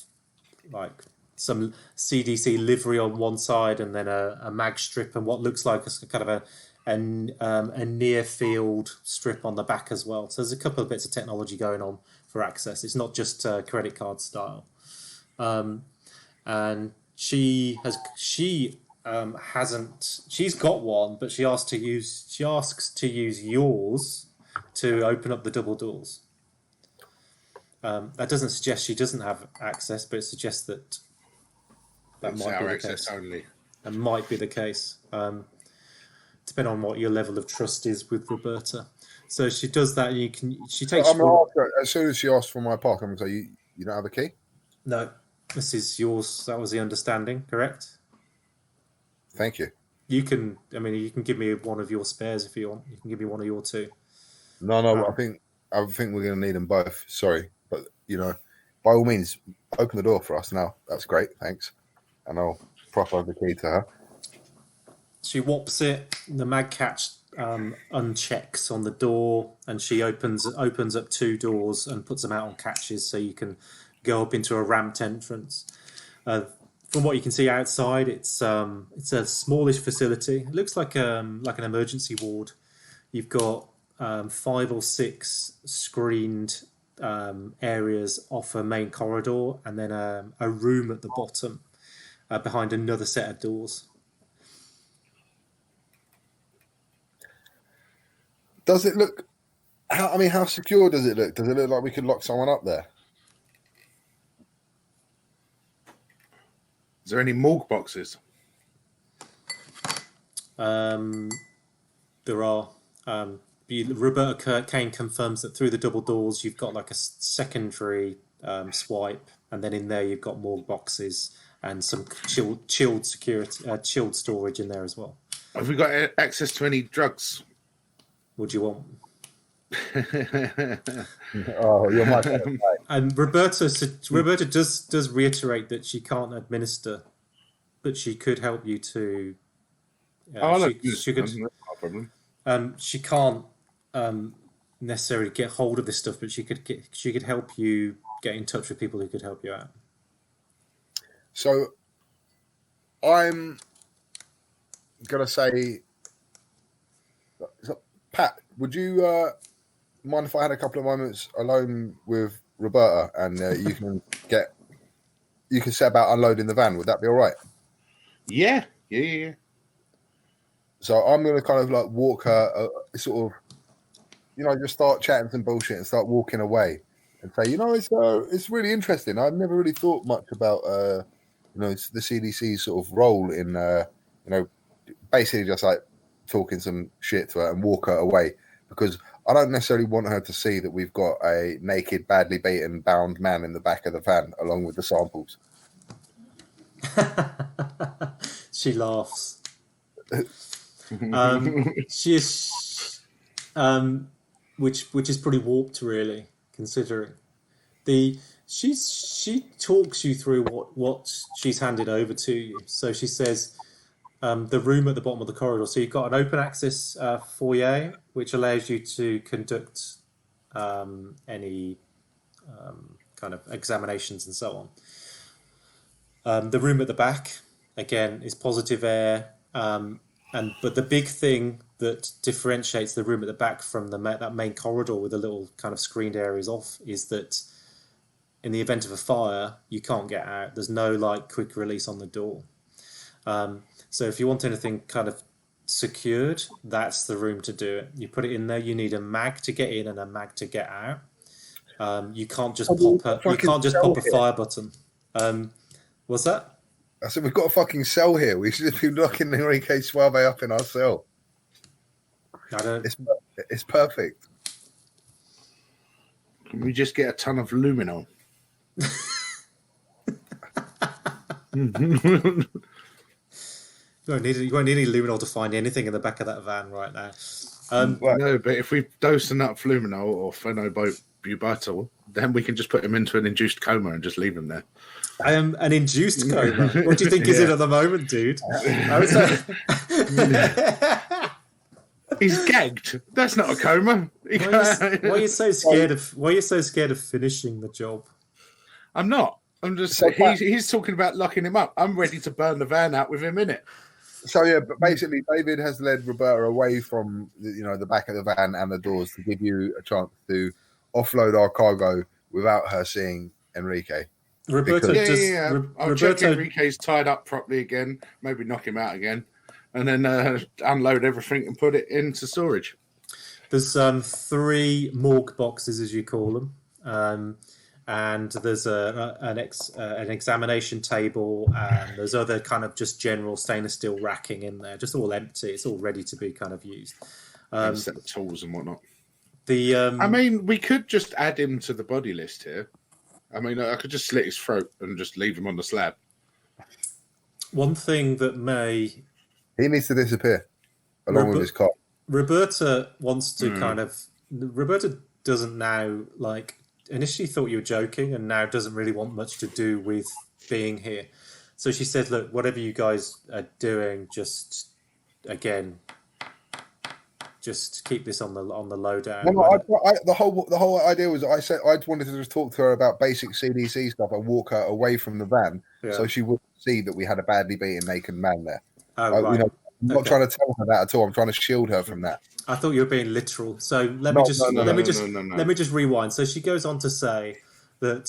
like some CDC livery on one side, and then a mag strip and what looks like a kind of a near field strip on the back as well. So there's a couple of bits of technology going on for access. It's not just credit card style. And she's got one, but she asks to use yours to open up the double doors. That doesn't suggest she doesn't have access, but it suggests that might be the case. Only. That might be the case. Depending on what your level of trust is with Roberta. So she does that. She takes. I'm gonna ask her, as soon as she asks for my park, I'm gonna say, you don't have a key? No, this is yours. That was the understanding, correct? Thank you. You can give me one of your spares if you want. You can give me one of your two. No. I think we're gonna need them both. Sorry, but by all means, open the door for us now. That's great, thanks. And I'll prop over the key to her. She whops it. The mag catch unchecks on the door, and she opens up 2 doors and puts them out on catches, so you can go up into a ramped entrance. From what you can see outside, it's a smallish facility. It looks like an emergency ward. You've got 5 or 6 screened areas off a main corridor, and then a room at the bottom behind another set of doors. Does it look? How secure does it look? Does it look like we could lock someone up there? Is there any morgue boxes? There are. Roberta Kane confirms that through the double doors you've got like a secondary swipe, and then in there you've got more boxes and some chilled storage in there as well. Have we got access to any drugs? What do you want? Oh, you're my favorite. And Roberta does reiterate that she can't administer, but she could help you to. She could. No problem. She can't necessarily get hold of this stuff, but she could help you get in touch with people who could help you out. So, I'm gonna say, Pat, would you mind if I had a couple of moments alone with Roberta, and you can set about unloading the van? Would that be all right? Yeah. So I'm going to kind of like walk her, sort of, just start chatting some bullshit and start walking away and say, it's really interesting. I've never really thought much about, the CDC's sort of role in, basically just like talking some shit to her and walk her away, because I don't necessarily want her to see that we've got a naked, badly beaten, bound man in the back of the van along with the samples. She laughs. She is, which is pretty warped, really, considering she talks you through what she's handed over to you. So she says the room at the bottom of the corridor. So you've got an open access foyer, which allows you to conduct any kind of examinations and so on. The room at the back, again, is positive air. But the big thing that differentiates the room at the back from that main corridor with the little kind of screened areas off is that in the event of a fire, you can't get out. There's no like quick release on the door. So if you want anything kind of secured, that's the room to do it. You put it in there. You need a mag to get in and a mag to get out. You can't just pop a fire button. What's that? I said, we've got a fucking cell here. We should have been locking Enrique Suave up in our cell. It's perfect. Can we just get a ton of luminol? You won't need any luminol to find anything in the back of that van right now. No, but if we dose enough luminol or phenobutyl, then we can just put him into an induced coma and just leave him there. An induced coma. What do you think is it at the moment, dude? He's gagged. That's not a coma. Why are you so scared of finishing the job? I'm not. I'm just. He's talking about locking him up. I'm ready to burn the van out with him in it. So yeah, but basically, David has led Roberta away from the back of the van and the doors to give you a chance to offload our cargo without her seeing Enrique. Roberta, I'll check Enrique's tied up properly again. Maybe knock him out again, and then unload everything and put it into storage. There's 3 morgue boxes, as you call them, and there's an examination table, and there's other kind of just general stainless steel racking in there, just all empty. It's all ready to be kind of used. Set of tools and whatnot. We could just add him to the body list here. I could just slit his throat and just leave him on the slab. One thing that he needs to disappear along with his car. Roberta wants to Roberta doesn't now, like, initially thought you were joking and now doesn't really want much to do with being here. So she said, look, whatever you guys are doing, just, again, just keep this on the lowdown. The whole idea was I said I wanted to just talk to her about basic CDC stuff and walk her away from the van so she wouldn't see that we had a badly beaten naked man there. Oh, right. I'm not trying to tell her that at all. I'm trying to shield her from that. I thought you were being literal. So let me just rewind. So she goes on to say that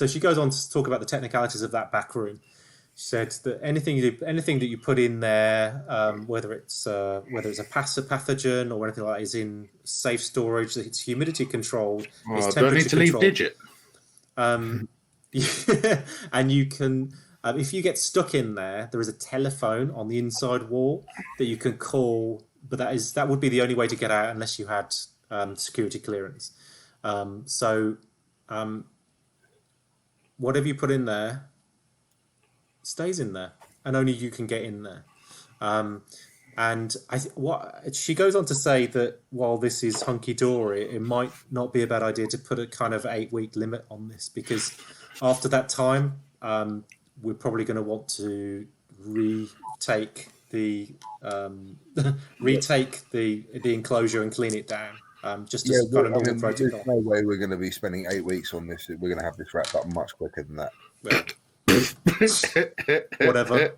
she goes on to talk about the technicalities of that back room. She said that anything that you put in there, whether it's a pathogen or anything like that, is in safe storage. That it's humidity controlled. It's temperature don't need to controlled. leave digit. And you can, if you get stuck in there, there is a telephone on the inside wall that you can call. But that would be the only way to get out unless you had security clearance. Whatever you put in there stays in there, and only you can get in there. And she goes on to say that while this is hunky dory, it might not be a bad idea to put a kind of 8-week limit on this, because after that time, we're probably going to want to retake the enclosure and clean it down. Just to kind of normal protocol. There's no way we're going to be spending 8 weeks on this. We're going to have this wrapped up much quicker than that. Well, whatever.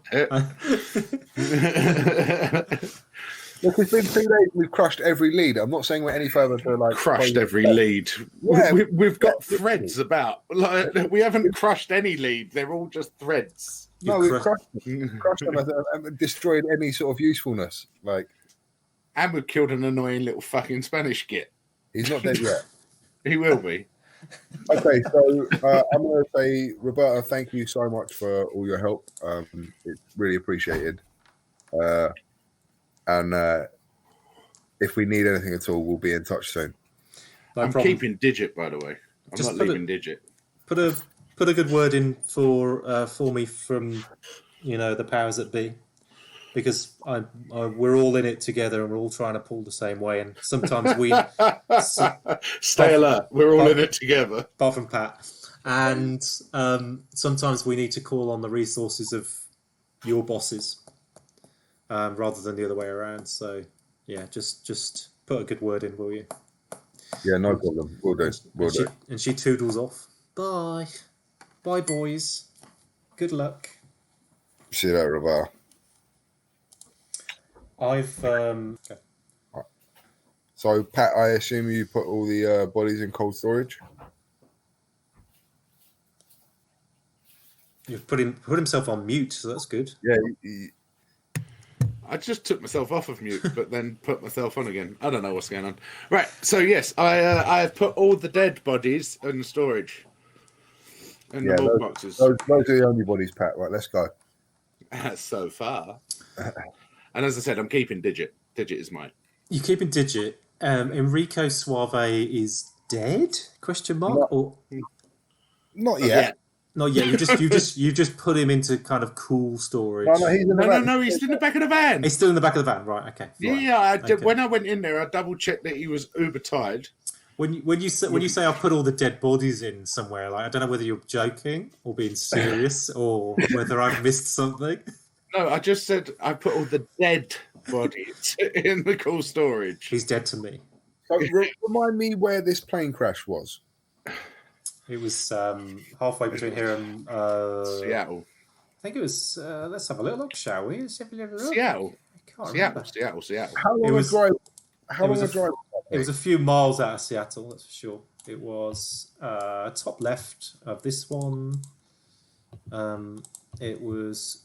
Look, it's been 2 days. We've crushed every lead. I'm not saying we're any further to crushed every lead. Yeah, we've got threads about. We haven't crushed any lead. They're all just threads. No, we've crushed them and destroyed any sort of usefulness. And we've killed an annoying little fucking Spanish git. He's not dead yet. He will be. Okay, so I'm going to say, Roberta, thank you so much for all your help. It's really appreciated. And if we need anything at all, we'll be in touch soon. I'm keeping digit, by the way. I'm not leaving digit. Put a good word in for me from the powers that be, because we're all in it together and we're all trying to pull the same way, and sometimes we stay alert. We're all in it together, apart from Pat, and sometimes we need to call on the resources of your bosses rather than the other way around. So yeah, just put a good word in, will you? Yeah, no problem. We'll do. And she toodles off. Bye, boys. Good luck. See you later, Roberta. Okay. So, Pat, I assume you put all the bodies in cold storage? You've put himself on mute, so that's good. Yeah. I just took myself off of mute, but then put myself on again. I don't know what's going on. Right, so yes, I have put all the dead bodies in storage. In the morgue boxes. Those are the only bodies, Pat. Right, let's go. So far. And as I said, I'm keeping Digit. Digit is mine. You're keeping Digit. Enrico Suave is dead? Question mark? Not yet. Not yet. You just put him into kind of cool storage. No, he's in the van. No, he's in the back of the van. He's still in the back of the van, right? Okay. Right. Yeah, when I went in there, I double checked that he was uber tired. When you say I put all the dead bodies in somewhere, I don't know whether you're joking or being serious or whether I've missed something. No, I just said I put all the dead bodies in the cool storage. He's dead to me. So, remind me where this plane crash was. It was halfway between here and Seattle. I think it was. Let's have a little look, shall we? Seattle. Seattle. How long a drive? It was a few miles out of Seattle, that's for sure. It was top left of this one. It was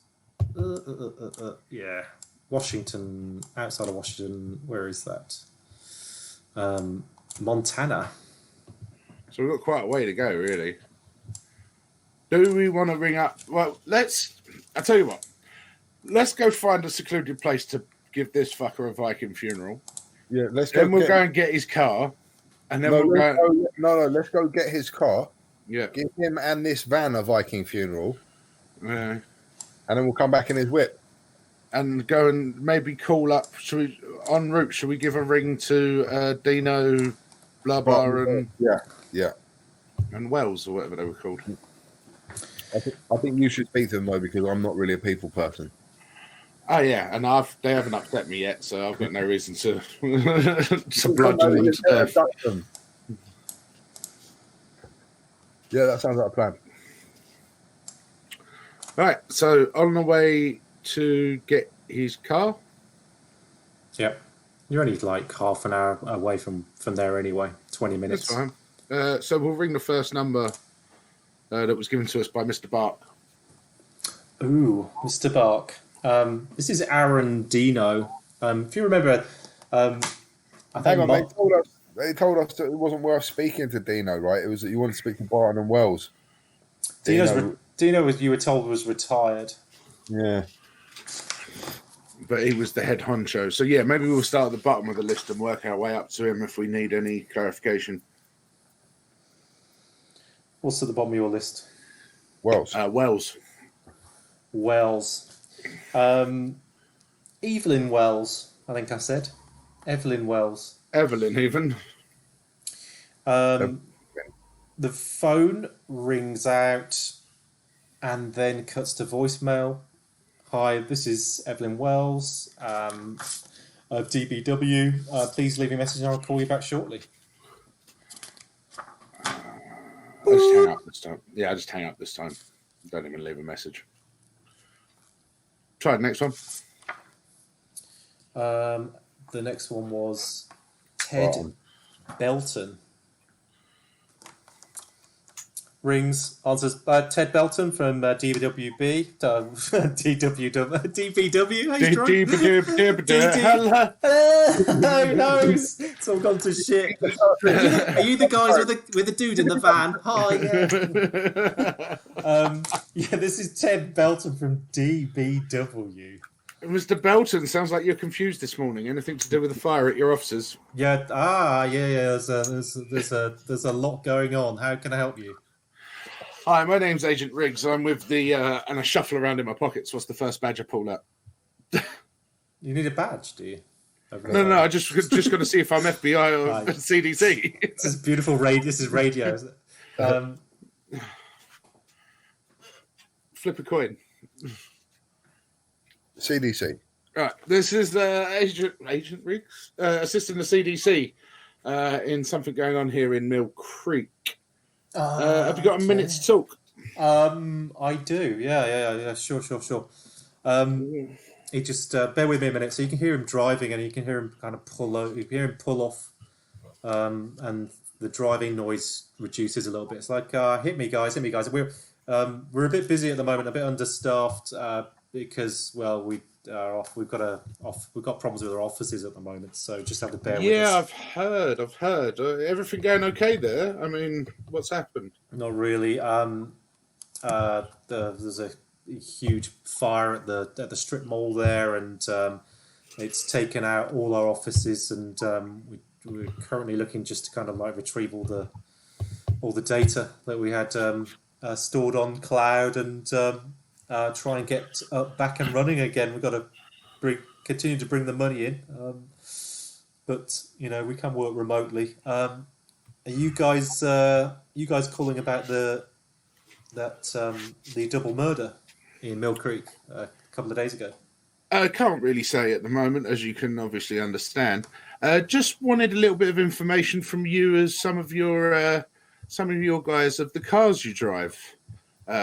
Washington, outside of Washington. Where is that? Montana. So we've got quite a way to go, really. Do we want to ring up? Well, I'll tell you what. Let's go find a secluded place to give this fucker a Viking funeral. Yeah, let's go. Then we'll go and get his car. And then let's go get his car. Yeah. Give him and this van a Viking funeral. Yeah. And then we'll come back in his whip. And go and maybe call up. En route, should we give a ring to Dino, blah, blah, and... Yeah. And Wells, or whatever they were called. I think you should speak to them, though, because I'm not really a people person. Oh yeah, and they haven't upset me yet, so I've got no reason to to bludgeon them to death. Yeah, that sounds like a plan. Right, so on the way to get his car. Yep. You're only like half an hour away from there anyway. 20 minutes. That's fine. So we'll ring the first number that was given to us by Mr. Bark. Ooh, Mr. Bark. This is Aaron Dino. If you remember, I think Hang on, they told us that it wasn't worth speaking to Dino, right? It was that you wanted to speak to Barton and Wells. Dino was, you were told, was retired. Yeah. But he was the head honcho. So yeah, maybe we'll start at the bottom of the list and work our way up to him if we need any clarification. What's at the bottom of your list? Wells. Wells. Evelyn Wells, I think I said. Evelyn Wells. Evelyn, even. The phone rings out and then cuts to voicemail. Hi, this is Evelyn Wells, DBW. Please leave a message and I'll call you back shortly. I just hang up this time. Yeah, I just hang up this time. Don't even leave a message. Try the next one. The next one was Ted Belton. Rings, answers, Ted Belton from DWB. DBW? Oh no, it's all gone to shit. Are you the guys with the dude in the van? Hi, yeah. Yeah, this is Ted Belton from DBW. Mr. Belton, sounds like you're confused this morning. Anything to do with the fire at your offices? Yeah. Yeah. There's a lot going on. How can I help you? Hi, my name's Agent Riggs. I'm with the and I shuffle around in my pockets. What's the first badge I pull out? You need a badge, do you? No. I just going to see if I'm FBI or right. CDC. This is beautiful radio. This is radio. Isn't it? Flip a coin. CDC. Right. This is Agent Riggs assisting the CDC in something going on here in Mill Creek. Have you got a minute to talk? I do. Yeah. Sure. He just bear with me a minute. So you can hear him driving, and you can hear him kind of pull out. You can hear him pull off, and the driving noise reduces a little bit. It's like, hit me, guys. We're a bit busy at the moment, a bit understaffed because we are off. We've got problems with our offices at the moment, so just have to bear with us. Yeah, I've heard. Everything going okay there? I mean, what's happened? Not really. There's a huge fire at the strip mall there, and it's taken out all our offices, and we're currently looking just to kind of like retrieve all the data that we had stored on cloud and try and get back and running again. We've got to continue to bring the money in, but we can work remotely. Are you guys calling about the double murder in Mill Creek a couple of days ago? I can't really say at the moment, as you can obviously understand. Just wanted a little bit of information from you as some of your guys of the cars you drive.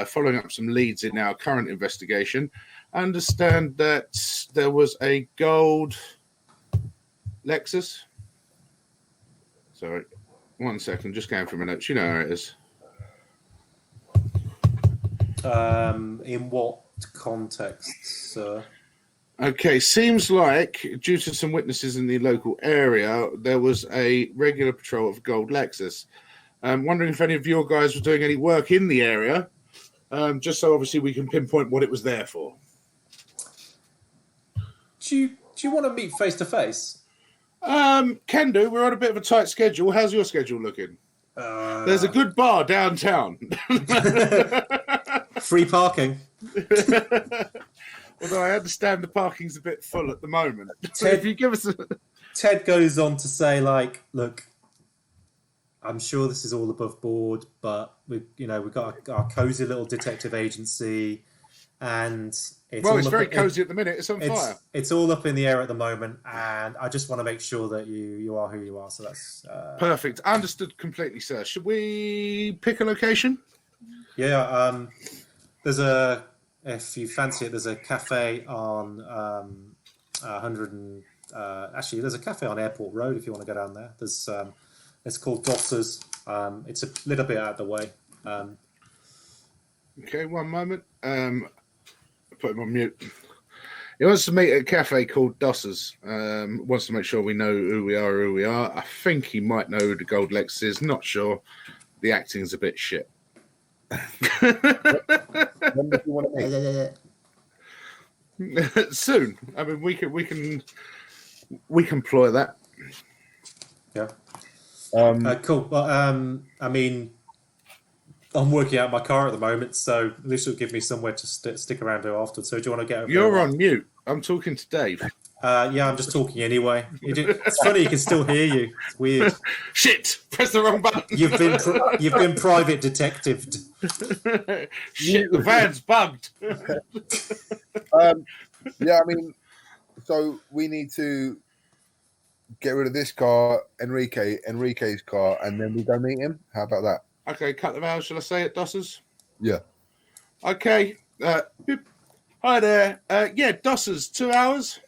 Following up some leads in our current investigation, I understand that there was a gold Lexus. Sorry, 1 second, just going through my notes. You know how it is. In what context, sir? Okay, seems like due to some witnesses in the local area, there was a regular patrol of gold Lexus. I'm wondering if any of your guys were doing any work in the area. Just so obviously we can pinpoint what it was there for. Do you want to meet face to face? Can do. We're on a bit of a tight schedule. How's your schedule looking? There's a good bar downtown. Free parking. Although I understand the parking's a bit full at the moment. Ted, if you give us Ted goes on to say, like, look, I'm sure this is all above board, but we've got our cozy little detective agency. and it's very cozy at the minute. It's on fire. It's all up in the air at the moment, and I just want to make sure that you are who you are. So that's perfect. Understood completely, sir. Should we pick a location? Yeah. There's if you fancy it, there's a cafe on 100 and actually there's a cafe on Airport Road if you want to go down there. There's it's called Dossers. It's a little bit out of the way. Okay, one moment. Put him on mute. He wants to meet at a cafe called Dossers. Wants to make sure we know who we are. I think he might know who the Gold Lex is. Not sure. The acting's a bit shit. When do you want to meet? Soon. I mean, we can ploy that. Yeah. Cool. Well, I mean, I'm working out my car at the moment, so at least it'll give me somewhere to stick around to afterwards. So do you want to get over? You're on mute. I'm talking to Dave. Yeah, I'm just talking anyway. It's funny, you can still hear you. It's weird. Shit! Press the wrong button. You've been private detectived. Shit! The van's bugged. Yeah, I mean, so we need to get rid of this car, Enrique's car, and then we go meet him. How about that? Okay, cut them out. Shall I say it, Dossers? Yeah. Okay. Hi there. Yeah, Dossers, 2 hours.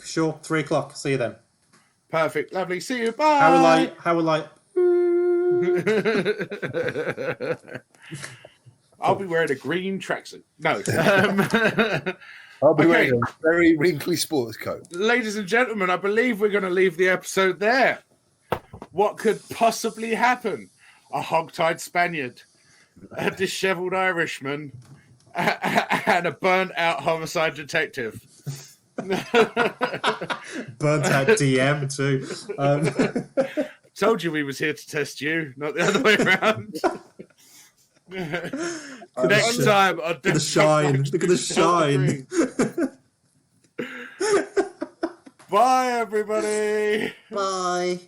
Sure, 3 o'clock. See you then. Perfect. Lovely. See you. Bye. How will I? I'll be wearing a green tracksuit. No. I'll be wearing a very wrinkly sports coat. Ladies and gentlemen, I believe we're going to leave the episode there. What could possibly happen? A hog-tied Spaniard, a dishevelled Irishman, and a burnt-out homicide detective. Burnt out DM too. Told you we was here to test you, not the other way around. Next time on the shine. Look at the shine. Bye, everybody. Bye.